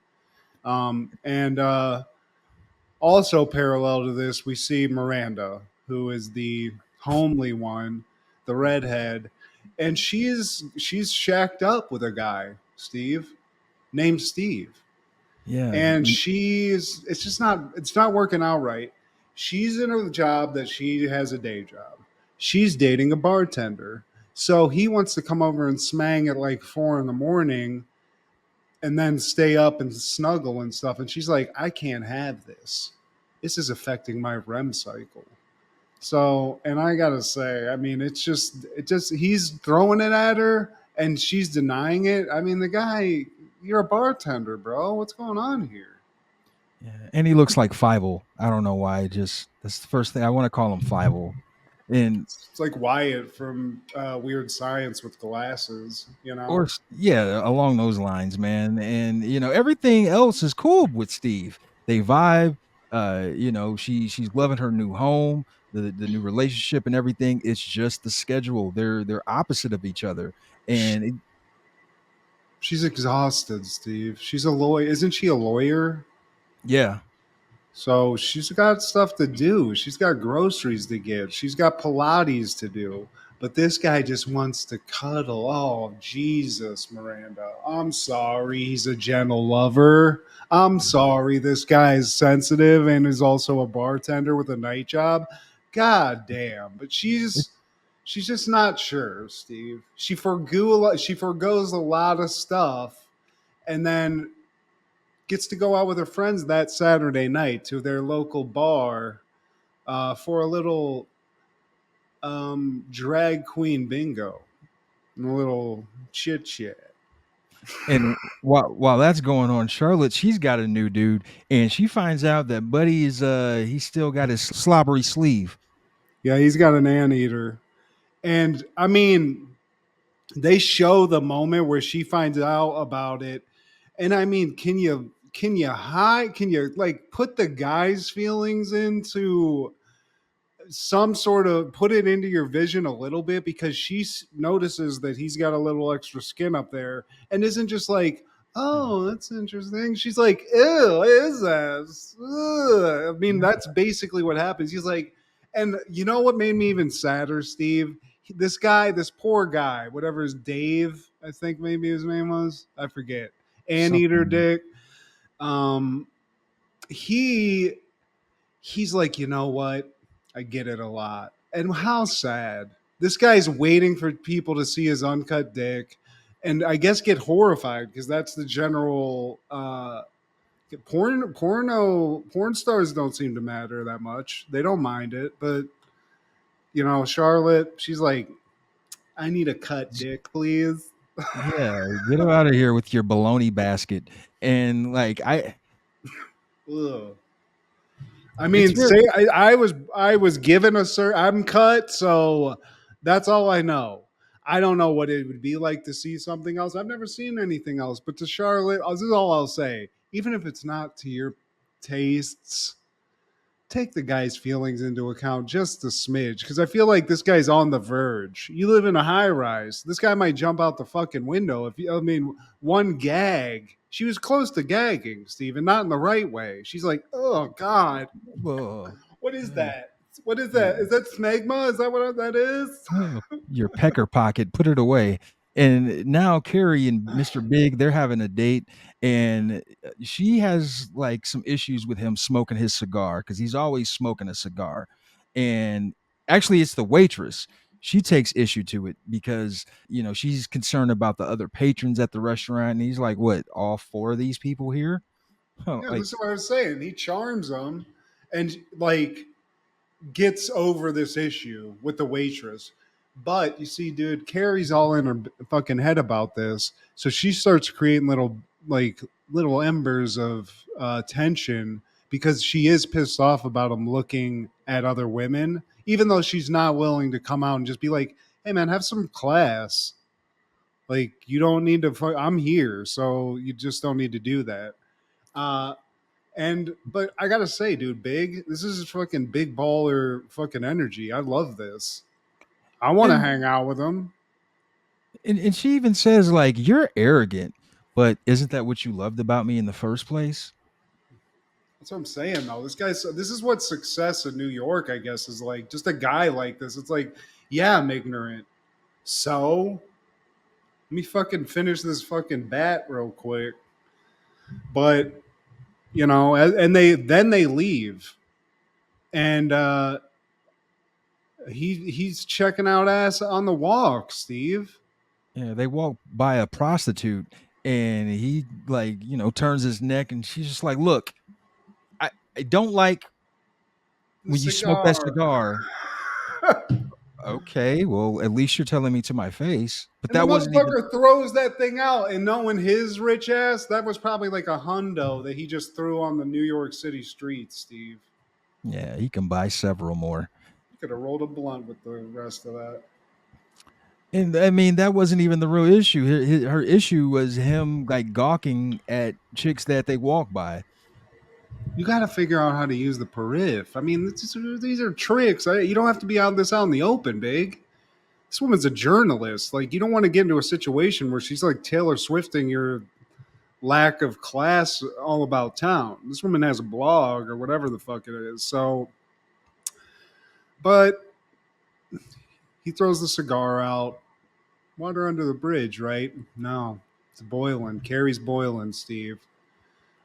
And Also parallel to this, we see Miranda, who is the homely one, the redhead. and she's shacked up with a guy, Steve, named Steve, Yeah. and it's not working out right. She's in a job that she has a day job. She's dating a bartender. So he wants to come over and smang at like 4 in the morning and then stay up and snuggle and stuff. And she's like, I can't have this. This is affecting my REM cycle. So, and I gotta say, I mean, he's throwing it at her and she's denying it. I mean, the guy, you're a bartender, bro. What's going on here? Yeah. And he looks like Fievel. I don't know why. Just that's the first thing I want to call him Fievel. And It's like Wyatt from Weird Science with glasses, you know? or yeah, along those lines, man. And everything else is cool with Steve. They vibe. She's loving her new home, the new relationship and everything. It's just the schedule. They're opposite of each other. Sh- And She's exhausted, Steve. She's a lawyer. Isn't she a lawyer? yeah. So she's got stuff to do. She's got groceries to get. She's got Pilates to do. But this guy just wants to cuddle. Oh, Jesus, Miranda. I'm sorry. He's a gentle lover. I'm sorry. This guy is sensitive and is also a bartender with a night job. God damn. But she's just not sure, Steve. She forgoes a lot of stuff and then gets to go out with her friends that Saturday night to their local bar for a little drag queen bingo and a little chit chat. And while that's going on, Charlotte, she's got a new dude, and she finds out that Buddy is he's still got his slobbery sleeve. Yeah, he's got an anteater. And I mean, they show the moment where she finds out about it. And I mean, can you like put the guy's feelings into some sort of put it into your vision a little bit because notices that he's got a little extra skin up there and isn't just like, Mm. oh, that's interesting. She's like, ew, what is this? Ugh. I mean, that's basically what happens. He's like, and you know what made me even sadder, Steve? This guy, this poor guy, whatever his Dave, I think maybe his name was, I forget, Anteater Something. Dick. Um, he he's like, you know what? I get it a lot. And how sad. This guy's waiting for people to see his uncut dick and I guess get horrified because that's the general porn stars don't seem to matter that much. They don't mind it, but Charlotte, she's like, I need a cut dick, please. Yeah, get him out of here with your baloney basket. And like Ugh. I it's mean, very say I was given a I'm cut, so that's all I know. I don't know what it would be like to see something else. I've never seen anything else. But to Charlotte, this is all I'll say. Even if it's not to your tastes, take the guy's feelings into account just a smidge. Because I feel like this guy's on the verge. You live in a high rise. This guy might jump out the fucking window. I mean, one gag. She was close to gagging, Steven, not in the right way. She's like, oh God. well, What is uh, that? What is yeah. that? Is that smegma? Is that what that is? Oh, your pecker pocket, put it away. And now Carrie and Mr. Big, they're having a date, and she has like some issues with him smoking his cigar because he's always smoking a cigar. And actually, it's the waitress. She takes issue to it because she's concerned about the other patrons at the restaurant. And he's like, "What? All four of these people here? Yeah, Like, this is what I was saying. He charms them and like gets over this issue with the waitress. But you see, dude, Carrie's all in her fucking head about this. So she starts creating little embers of tension because she is pissed off about him looking at other women, even though she's not willing to come out and just be like, hey man, have some class. Like you don't need to. I'm here, so you just don't need to do that. Uh, but I gotta say, dude, big. This is fucking big baller fucking energy. I love this. I want to and hang out with him. and she even says like, "You're arrogant, but isn't that what you loved about me in the first place?" That's what I'm saying, though. This is what success in New York, I guess, is like. Just a guy like this. It's like, yeah, I'm ignorant. So let me fucking finish this fucking bat real quick. But and they leave, and he's checking out ass on the walk, Steve. Yeah, they walk by a prostitute and he like, turns his neck and she's just like, "Look, I don't like The when you smoke that cigar. cigar." Okay, well, at least you're telling me to my face. But And the that wasn't even motherfucker throws that thing out, and knowing his rich ass, that was probably like a hundo that he just threw on the New York City streets, Steve. yeah, he can buy several more. You could have rolled a blunt with the rest of that. And I mean, that wasn't even the real issue. Her issue was him like gawking at chicks that they walk by. You got to figure out how to use the perif. I mean, these are tricks. You don't have to be out in the open, big. This woman's a journalist. Like, you don't want to get into a situation where she's like Taylor Swifting your lack of class all about town. This woman has a blog or whatever the fuck it is. So, but he throws the cigar out. Water under the bridge, right? No, it's boiling. Carrie's boiling, Steve.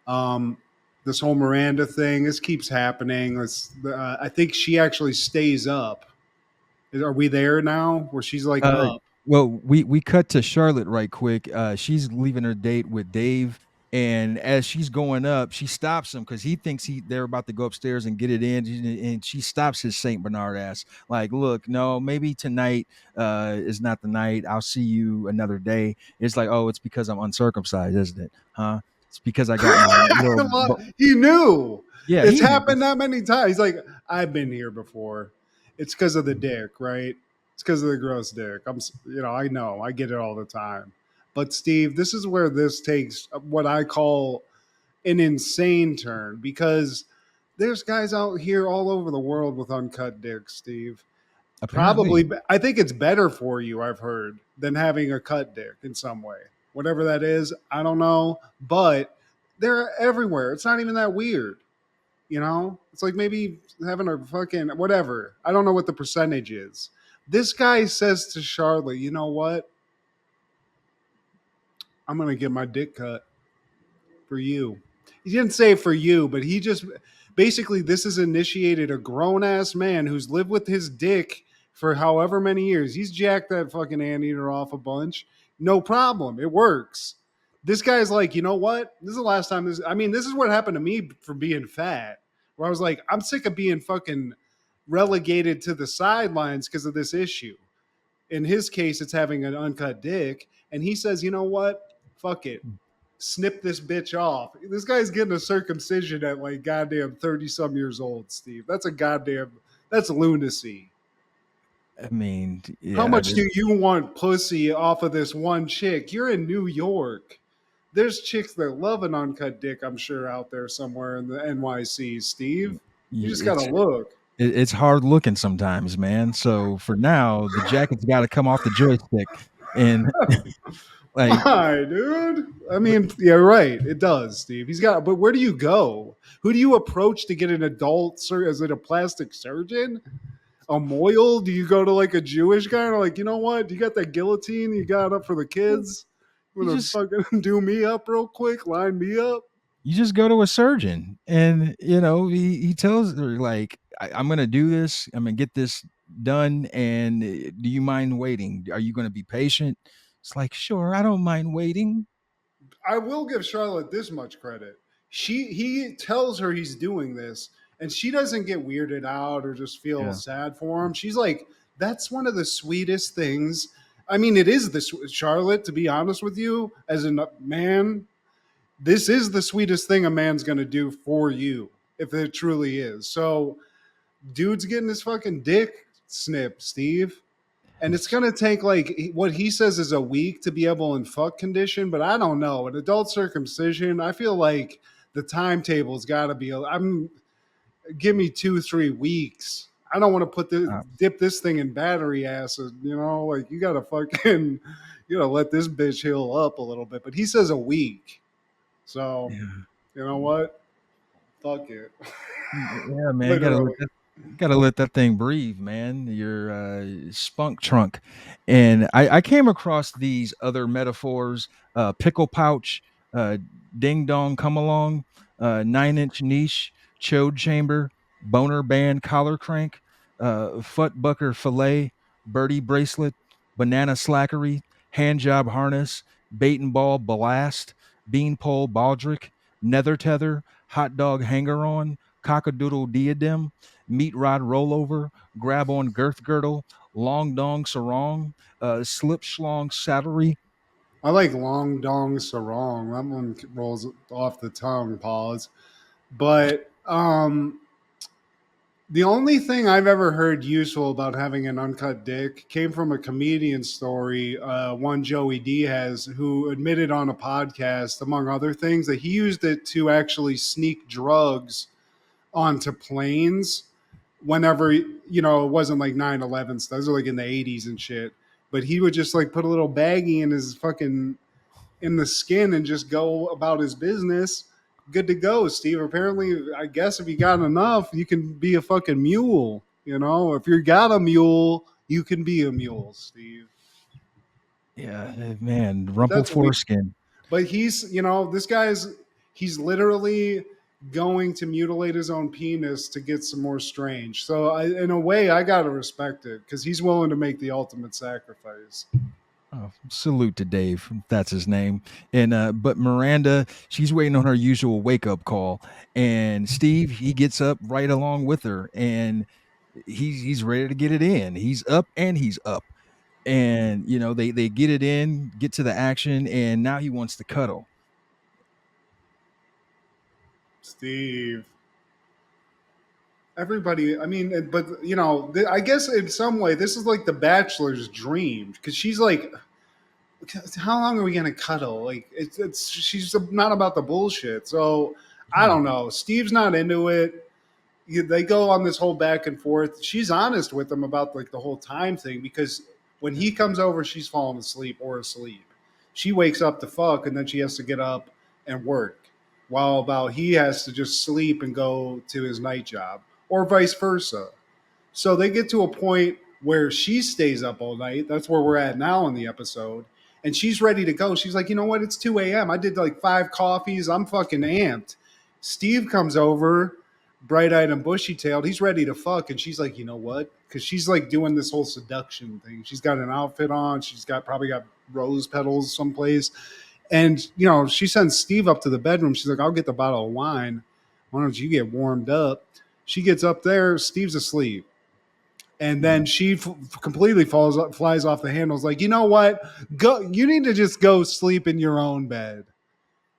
Um, this whole Miranda thing, this keeps happening. I think she actually stays up. Are we there now where she's like Uh, up? well, we cut to Charlotte right quick. She's leaving her date with Dave, and as she's going up, she stops him because he thinks they're about to go upstairs and get it in, and she stops his Saint Bernard ass. Like, look, no, maybe tonight is not the night. I'll see you another day. It's like, oh, it's because I'm uncircumcised, isn't it? Huh? It's because I got my little. He knew. Yeah, It's he knew. happened that many times. He's like, I've been here before. It's because of the dick, right? It's because of the gross dick. I know, I get it all the time. But Steve, this is where this takes what I call an insane turn because there's guys out here all over the world with uncut dicks, Steve. Apparently, Probably, I think it's better for you, I've heard, than having a cut dick in some way. Whatever that is, I don't know. But they're everywhere. It's not even that weird. It's like maybe having a fucking whatever. I don't know what the percentage is. This guy says to Charlotte, you know what? I'm going to get my dick cut for you. He didn't say for you, but he just basically this has initiated a grown ass man who's lived with his dick for however many years. He's jacked that fucking anteater off a bunch. No problem. It works. This guy's like, you know what? This is the last time this is what happened to me for being fat. Where I was like, I'm sick of being fucking relegated to the sidelines because of this issue. In his case, it's having an uncut dick. And he says, you know what? Fuck it, snip this bitch off. This guy's getting a circumcision at like goddamn 30 some years old, Steve. That's lunacy. I mean, How yeah, much do you want pussy off of this one chick? You're in New York. There's chicks that love an uncut dick, I'm sure, out there somewhere in the NYC, Steve. You just gotta it's look. it's hard looking sometimes, man. So for now, the jacket's got to come off the joystick, and like, Why, dude? I but mean, yeah, right. It does, Steve. But where do you go? Who do you approach to get an adult? Is it a plastic surgeon? A moil? Do you go to like a Jewish guy and like, you know what? Do you got that guillotine you got up for the kids? You you want to just fucking do me up real quick? Line me up? you just go to a surgeon, and he tells her like, I'm gonna do this. I'm gonna get this done, and do you mind waiting? Are you gonna be patient? It's like, sure, I don't mind waiting. I will give Charlotte this much credit. He tells her he's doing this, and she doesn't get weirded out or just feel Yeah. sad for him. She's like, "That's one of the sweetest things." I mean, it is Charlotte. To be honest with you, as a man, this is the sweetest thing a man's gonna do for you, if it truly is. So, dude's getting his fucking dick snipped, Steve. And it's going to take like what he says is a week to be able in fuck condition, but I don't know. An adult circumcision, I feel like the timetable's got to be. Give me 2-3 weeks. I don't want to Uh, dip this thing in battery acid. Like you got to fucking let this bitch heal up a little bit. But he says a week, so yeah. you know what? Fuck it. Yeah, man, you gotta look. Literally. Gotta let that thing breathe, man. Your spunk trunk. And I came across these other metaphors: pickle pouch, uh, ding dong come along, 9-inch niche, chode chamber, boner band collar crank, foot bucker fillet, birdie bracelet, banana slackery, hand job harness, bait and ball blast, beanpole baldric, nether tether, hot dog hanger on, cockadoodle diadem, meat rod rollover, grab on girth girdle, long dong sarong, slip schlong saddlery. I like long dong sarong. That one rolls off the tongue. Pause. But the only thing I've ever heard useful about having an uncut dick came from a comedian story. One Joey D has, who admitted on a podcast, among other things, that he used it to actually sneak drugs onto planes whenever, it wasn't like 9/11 stuff. Those are like in the 80s and shit. But he would just like put a little baggie in his fucking in the skin and just go about his business. Good to go, Steve. Apparently, I guess if you got enough, you can be a fucking mule. If you got a mule, you can be a mule, Steve. Yeah, man, But rumple that's weird. foreskin. But this guy's, he's literally going to mutilate his own penis to get some more strange. So, in a way, I gotta respect it because he's willing to make the ultimate sacrifice. Oh, salute to Dave. That's his name. And but Miranda, she's waiting on her usual wake up call, and Steve, he gets up right along with her, and he's ready to get it in. He's up and he's up, and they get it in, get to the action, and now he wants to cuddle. Steve. Everybody, I mean, but I guess in some way this is like the bachelor's dream because she's like, how long are we gonna cuddle? Like, she's not about the bullshit. So I Hmm. don't know. Steve's not into it. They go on this whole back and forth. She's honest with him about like the whole time thing because when he comes over, she's falling asleep or asleep. She wakes up to fuck and then she has to get up and work. While about he has to just sleep and go to his night job, or vice versa. So they get to a point where she stays up all night. That's where we're at now in the episode. And she's ready to go. She's like, you know what? It's 2 a.m. I did like 5 coffees. I'm fucking amped. Steve comes over, bright eyed and bushy tailed. He's ready to fuck. And she's like, you know what? Because she's like doing this whole seduction thing. She's got an outfit on. She's probably got rose petals someplace. And, she sends Steve up to the bedroom. She's like, I'll get the bottle of wine. Why don't you get warmed up? She gets up there. Steve's asleep. And then she completely flies off the handles. Like, you know what? Go. You need to just go sleep in your own bed.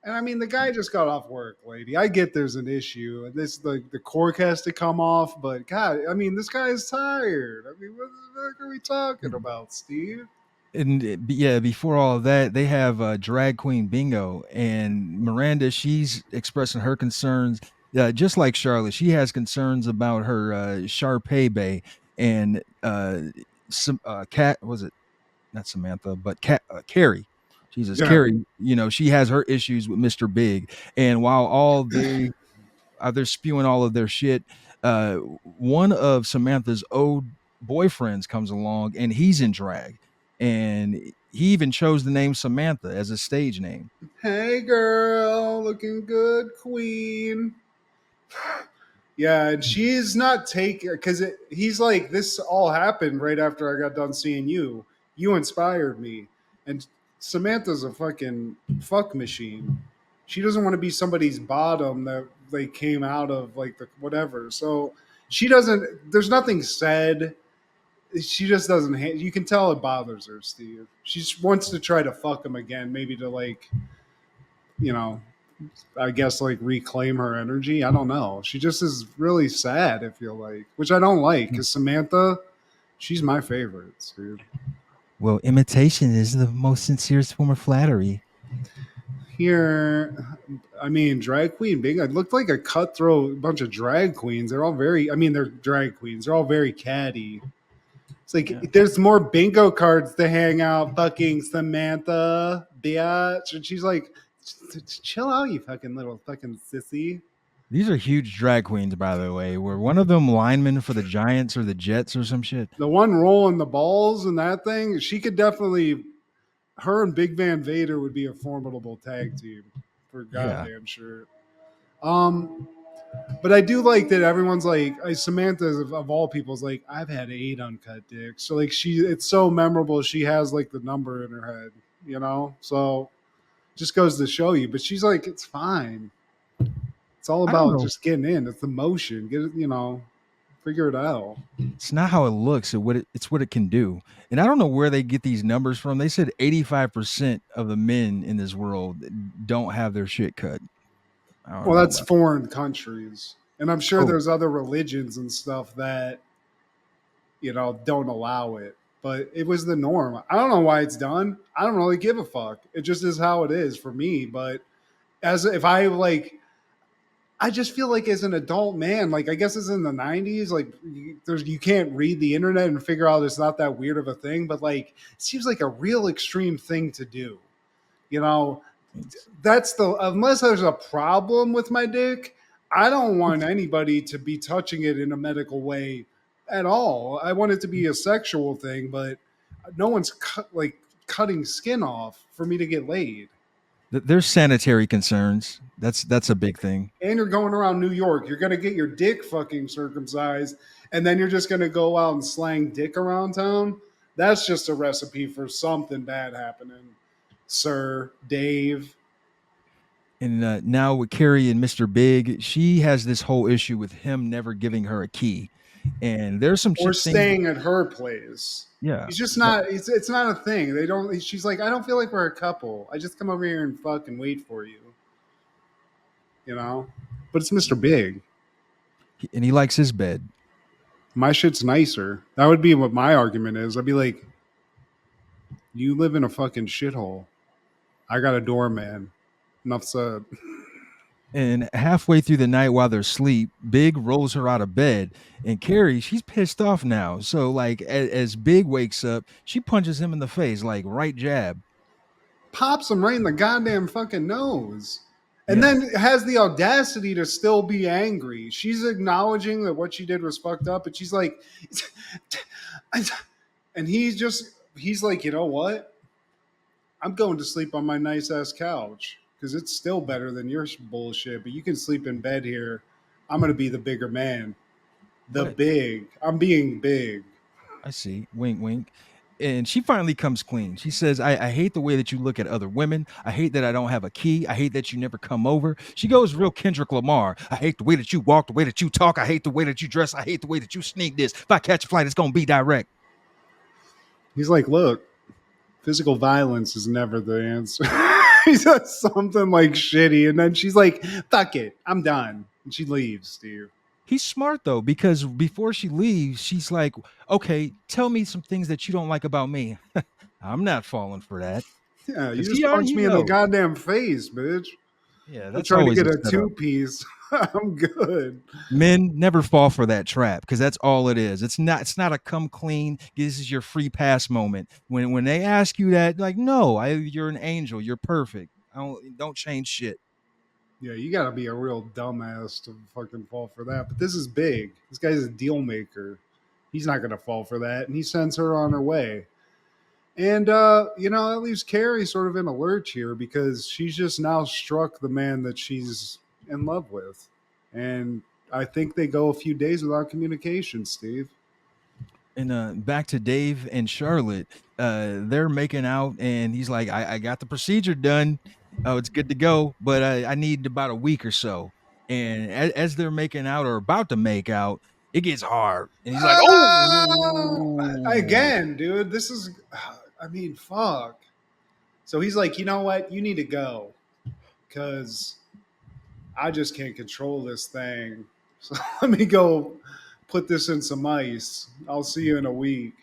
And I mean, the guy just got off work, lady. I get there's an issue, and the cork has to come off. But God, I mean, this guy is tired. I mean, what the fuck are we talking about, Steve? And yeah, before all of that, they have drag queen bingo, and Miranda, she's expressing her concerns, just like Charlotte. She has concerns about her Sharpay Bay and some cat was it not Samantha, but Carrie. Jesus, Yeah. Carrie. She has her issues with Mr. Big, and while all they're spewing all of their shit, one of Samantha's old boyfriends comes along, and he's in drag, and he even chose the name Samantha as a stage name. Hey, girl, looking good, queen. Yeah, and she's not taking because he's like, this all happened right after I got done seeing you. You inspired me, and Samantha's a fucking fuck machine. She doesn't want to be somebody's bottom that they came out of like the whatever. So she doesn't. There's nothing said. She just doesn't. You can tell it bothers her, Steve. She just wants to try to fuck him again, maybe to like, you know, I guess like reclaim her energy. I don't know. She just is really sad. I feel like, which I don't like, because Samantha, she's my favorite, dude. Well, imitation is the most sincerest form of flattery. Here, I mean, drag queen being, it looked like a cutthroat bunch of drag queens. They're all very, I mean, they're drag queens. They're all very catty. It's Yeah. like there's more bingo cards to hang out. Fucking Samantha, bitch, and she's like, chill out, you fucking little fucking sissy. These are huge drag queens, by the way. Were one of them linemen for the Giants or the Jets or some shit? The one rolling the balls and that thing, she could definitely. Her and Big Van Vader would be a formidable tag team for Yeah. goddamn sure. Um, but I do like that everyone's like Samantha of all people is like I've had 8 uncut dicks, so like it's so memorable. She has like the number in her head, you know. So just goes to show you. But she's like, it's fine. It's all I don't about know. just getting in. It's the motion. Get it, you know, figure it out. It's not how it looks, it's what it can do. And I don't know where they get these numbers from. They said 85% of the men in this world don't have their shit cut. I don't Well, know that's about. foreign countries, and I'm sure Oh, there's other religions and stuff that don't allow it. But it was the norm. I don't know why it's done. I don't really give a fuck. It just is how it is for me. But as if I like, I just feel like as an adult man, like I guess it's in the '90s. Like you can't read the internet and figure out it's not that weird of a thing. But like, it seems like a real extreme thing to do. You know, it's that's the unless there's a problem with my dick, I don't want anybody to be touching it in a medical way at all. I want it to be a sexual thing, but no one's cutting skin off for me to get laid. there's sanitary concerns. That's a big thing. And you're going around New York, you're gonna get your dick fucking circumcised, and then you're just gonna go out and slang dick around town. That's just a recipe for something bad happening, sir Dave. And now with Carrie and Mr. Big, she has this whole issue with him never giving her a key. And there's some Or things. staying at her place. Yeah. He's just not. It's not a thing. They don't. She's like, I don't feel like we're a couple. I just come over here and fucking wait for you. You know. But it's Mr. Big. And he likes his bed. My shit's nicer. That would be what my argument is. I'd be like, you live in a fucking shithole. I got a doorman. Enough said. And halfway through the night while they're asleep, Big rolls her out of bed. And Carrie, she's pissed off now. So, like, as Big wakes up, she punches him in the face, like, right jab. Pops him right in the goddamn fucking nose. And Yeah. then has the audacity to still be angry. She's acknowledging that what she did was fucked up, and she's like, and he's like, you know what? I'm going to sleep on my nice ass couch because it's still better than your bullshit. But you can sleep in bed here. I'm going to be the bigger man. The Right. big. I'm being big. I see. Wink, wink. And she finally comes clean. She says, I hate the way that you look at other women. I hate that I don't have a key. I hate that you never come over. She goes real Kendrick Lamar. I hate the way that you walk, the way that you talk. I hate the way that you dress. I hate the way that you sneak this. If I catch a flight, it's going to be direct. He's like, look, physical violence is never the answer. He says something like shitty, and then she's like, fuck it, I'm done. And she leaves, Steve. He's smart though, because before she leaves, she's like, okay, tell me some things that you don't like about me. I'm not falling for that. Yeah, you Because just punched he me in the knows. goddamn face, bitch. Yeah, I that's tried to always get a a setup. 2-piece. I'm good. Men never fall for that trap because that's all it is. It's not a come clean. This is your free pass moment. When they ask you that, like, no, you're an angel. You're perfect. I don't change shit. Yeah, you gotta be a real dumbass to fucking fall for that. But this is big. This guy's a deal maker. He's not gonna fall for that, and he sends her on her way. And that leaves Carrie sort of in a lurch here because she's just now struck the man that she's in love with. And I think they go a few days without communication, Steve. And back to Dave and Charlotte, they're making out, and he's like, I got the procedure done. Oh, it's good to go, but I need about a week or so. And as they're making out or about to make out, it gets hard. And he's like, oh, Again, dude, this is, I mean, fuck. So he's like, you know what? You need to go because I just can't control this thing. So let me go put this in some ice. I'll see you in a week.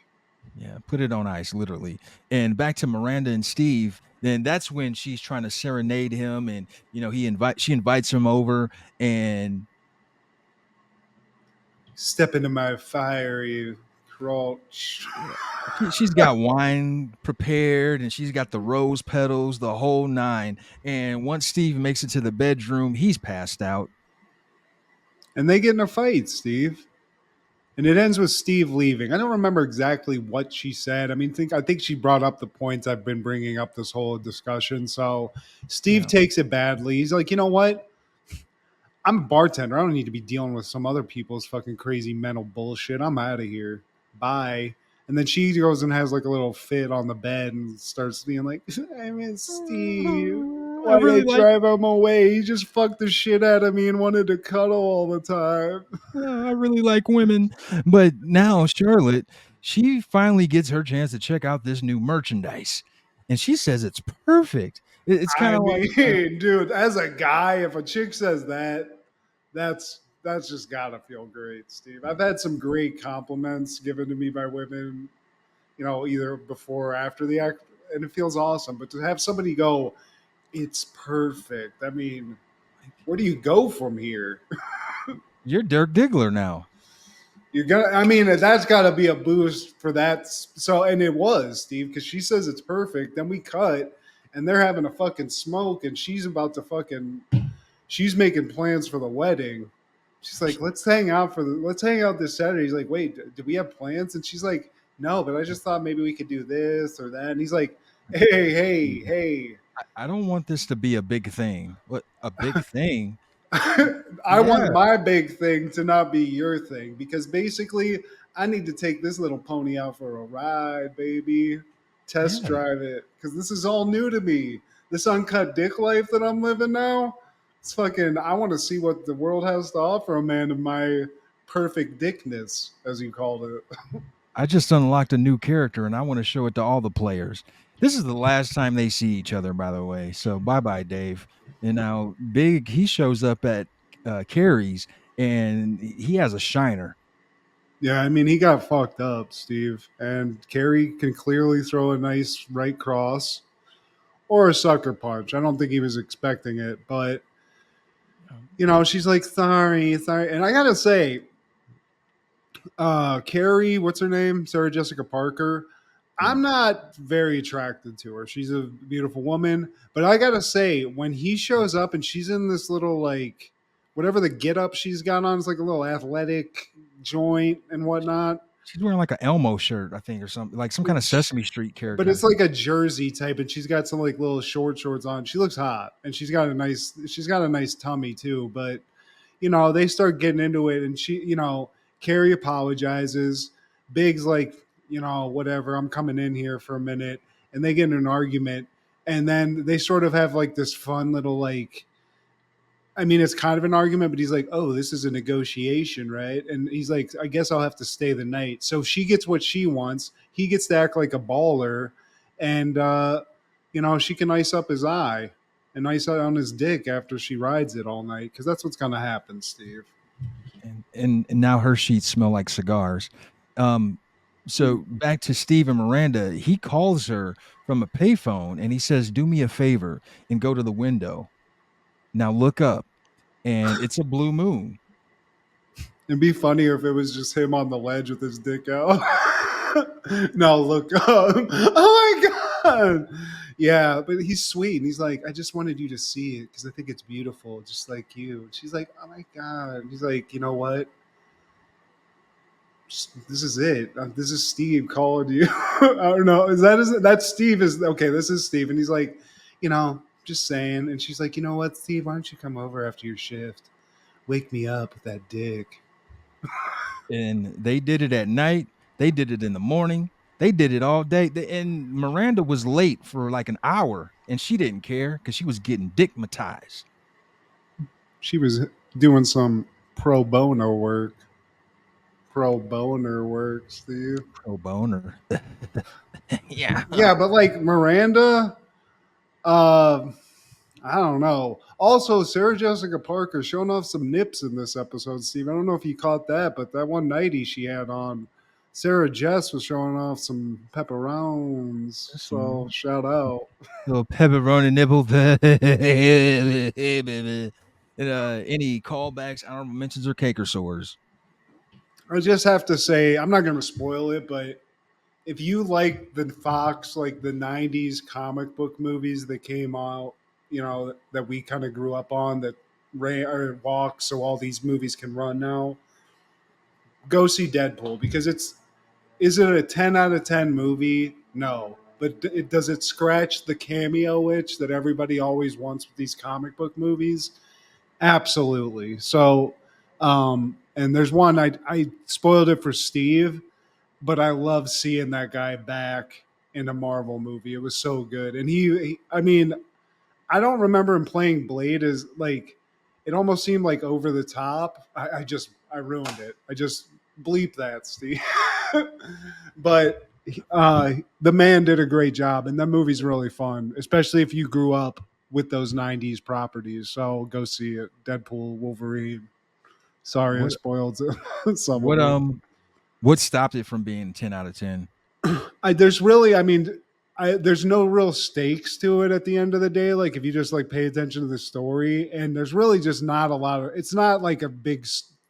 yeah, put it on ice, literally. And back to Miranda and Steve. Then that's when she's trying to serenade him, and she invites him over, and Step into my fiery crotch. yeah, she's got wine prepared, and she's got the rose petals, the whole nine. And once Steve makes it to the bedroom, he's passed out. and they get in a fight, Steve. And it ends with Steve leaving. I don't remember exactly what she said. I think she brought up the points I've been bringing up this whole discussion. So Steve Yeah. takes it badly. He's like, you know what? I'm a bartender. I don't need to be dealing with some other people's fucking crazy mental bullshit. I'm out of here. Bye. And then she goes and has like a little fit on the bed and starts being like, I miss Steve. I Why did I really like drive him away? He just fucked the shit out of me and wanted to cuddle all the time. I really like women. But now Charlotte, she finally gets her chance to check out this new merchandise. And she says it's perfect. It's kind I of mean, like dude, as a guy, if a chick says that, that's just gotta feel great, Steve. I've had some great compliments given to me by women, either before or after the act, and it feels awesome. But to have somebody go, "It's perfect," I mean, where do you go from here? you're Dirk Diggler now. You're gonna. I mean, that's got to be a boost for that. So, and it was Steve because she says it's perfect. Then we cut, and they're having a fucking smoke, and she's about to fucking. She's making plans for the wedding. She's like, let's hang out this Saturday. He's like, wait, do we have plans? And she's like, no, but I just thought maybe we could do this or that. And he's like, hey. I don't want this to be a big thing. What a big thing? I Yeah, want my big thing to not be your thing because basically I need to take this little pony out for a ride, baby. Test yeah. drive it because this is all new to me. This uncut dick life that I'm living now. It's fucking. I want to see what the world has to offer a man of my perfect dickness, as you called it. I just unlocked a new character and I want to show it to all the players. This is the last time they see each other, by the way. So bye bye, Dave. And now Big, he shows up at Carrie's and he has a shiner. Yeah, I mean, he got fucked up, Steve. And Carrie can clearly throw a nice right cross or a sucker punch. I don't think he was expecting it, but she's like, sorry. And I gotta say, Carrie, what's her name? Sarah Jessica Parker. Yeah. I'm not very attracted to her. She's a beautiful woman, but I gotta say, when he shows up and she's in this little like whatever the get up she's got on, it's like a little athletic joint and whatnot. She's wearing like an Elmo shirt, I think, or something, like some kind of Sesame Street But character. it's like a jersey type, and she's got some like little short shorts on. She looks hot, and she's got a nice tummy too. But they start getting into it, and Carrie apologizes. Big's like, whatever, I'm coming in here for a minute, and they get in an argument, and then they sort of have like this fun little like. I mean, it's kind of an argument, but he's like, "Oh, this is a negotiation, right?" And he's like, "I guess I'll have to stay the night." So she gets what she wants. He gets to act like a baller, and she can ice up his eye and ice out on his dick after she rides it all night because that's what's gonna happen, Steve. And now her sheets smell like cigars. Um, so back to Steve and Miranda, he calls her from a payphone and he says, "Do me a favor and go to the window. Now look up." And it's a blue moon. It'd be funnier if it was just him on the ledge with his dick out. No, look up. Oh my god. Yeah, but he's sweet. And he's like, I just wanted you to see it because I think it's beautiful, just like you. And she's like, oh my god. And he's like, you know what? This is it. This is Steve calling you. I don't know. That's Steve is okay. This is Steve. And he's like, just saying. And she's like, you know what, Steve? Why don't you come over after your shift? Wake me up with that dick. And they did it at night. They did it in the morning. They did it all day. And Miranda was late for like an hour and she didn't care because she was getting dickmatized. She was doing some pro bono work. Pro boner work, Steve. Pro boner. Yeah. Yeah, but like Miranda, uh, I don't know. Also, Sarah Jessica Parker showing off some nips in this episode, Steve. I don't know if you caught that, but that one nightie she had on, Sarah Jess was showing off some pepperones. So Some shout out. little pepperoni nipple. And, any callbacks, honorable mentions, or cake or sores? I just have to say, I'm not going to spoil it, but if you like the Fox, like the 90s comic book movies that came out, that we kind of grew up on, that walk so all these movies can run now. Go see Deadpool because is it a 10 out of 10 movie? No. But does it scratch the cameo itch that everybody always wants with these comic book movies? Absolutely. So, and there's one I spoiled it for Steve, but I love seeing that guy back in a Marvel movie. It was so good, and I mean, I don't remember him playing Blade as like. It almost seemed like over the top. I ruined it. I just bleep that, Steve. But the man did a great job, and that movie's really fun, especially if you grew up with those '90s properties. So go see it. Deadpool, Wolverine. Sorry, I What spoiled some what of it. what stopped it from being 10 out of 10? There's really, I mean, there's no real stakes to it at the end of the day. Like if you just like pay attention to the story, and there's really just not a lot of. It's not like a big.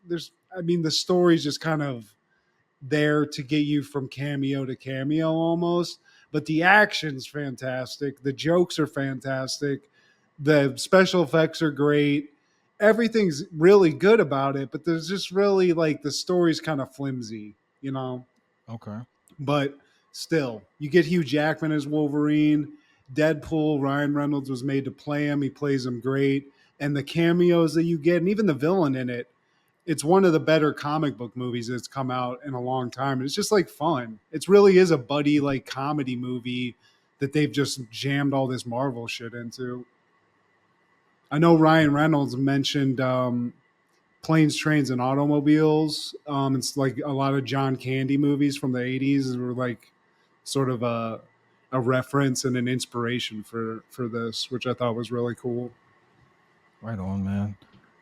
There's, I mean, the story's just kind of there to get you from cameo to cameo almost. But the action's fantastic. The jokes are fantastic. The special effects are great. Everything's really good about it, but there's just really like the story's kind of flimsy, you know. Okay. But still, you get Hugh Jackman as Wolverine. Deadpool, Ryan Reynolds was made to play him. He plays him great. And the cameos that you get, and even the villain in it, it's one of the better comic book movies that's come out in a long time. And it's just like fun. It really is a buddy like comedy movie that they've just jammed all this Marvel shit into. I know Ryan Reynolds mentioned Planes, Trains, and Automobiles. It's like a lot of John Candy movies from the '80s were like sort of a reference and an inspiration for this, which I thought was really cool. Right on, man.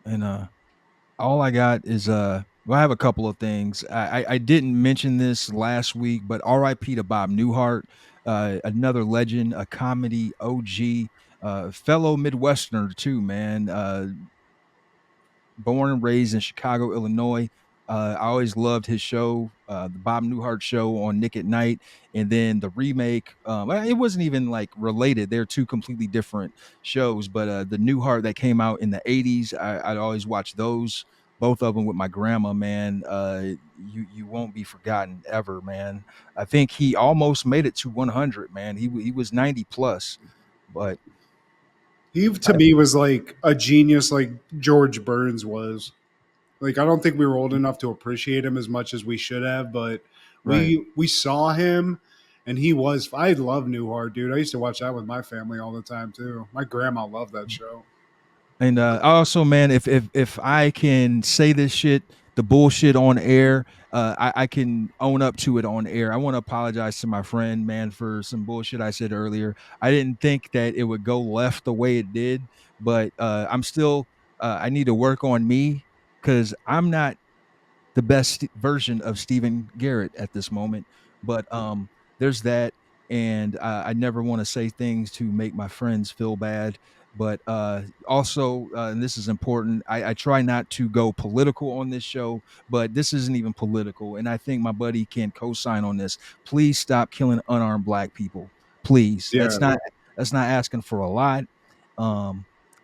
And all I got is well, I have a couple of things. I didn't mention this last week, but R.I.P. to Bob Newhart, another legend, a comedy OG, fellow Midwesterner too, man. Born and raised in Chicago, Illinois. I always loved his show, the Bob Newhart show on Nick at Night, and then the remake. It wasn't even like related; they're two completely different shows. But the Newhart that came out in the '80s, I'd always watch those, both of them with my grandma. Man, you won't be forgotten ever, man. I think he almost made it to 100. Man, he was 90 plus, but He to me was like a genius, like George Burns was. Like I don't think we were old enough to appreciate him as much as we should have, but right. we saw him, and he was. I love Newhart, dude. I used to watch that with my family all the time too. My grandma loved that show. And also, man, if I can say this shit, the bullshit on air, I can own up to it on air. I want to apologize to my friend, man, for some bullshit I said earlier. I didn't think that it would go left the way it did, but I'm still. I need to work on me because I'm not the best version of Stephen Garrett at this moment. But there's that, and I never want to say things to make my friends feel bad. But also, and this is important, I try not to go political on this show, but this isn't even political, and I think my buddy can co-sign on this. Please stop killing unarmed Black people. Please, Yeah, that's not asking for a lot.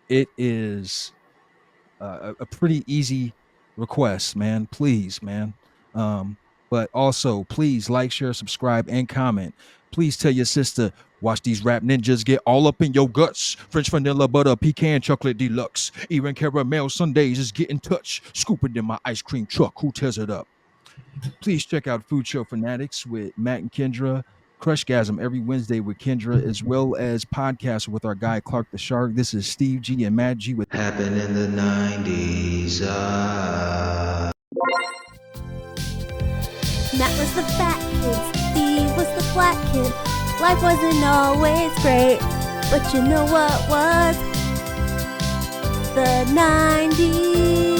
It is a pretty easy request, man. Please, man. But also, please like, share, subscribe, and comment. Please tell your sister, watch these rap ninjas get all up in your guts. French vanilla butter, pecan chocolate deluxe. Even caramel sundaes is getting touched. Scooping in my ice cream truck. Who tears it up? Please check out Food Show Fanatics with Matt and Kendra. Crushgasm every Wednesday with Kendra, as well as podcast with our guy Clark the Shark. This is Steve G and Matt G with Happened in the 90s. Matt was the fat kid, Steve was the black kid. Life wasn't always great, but you know what was? The 90s.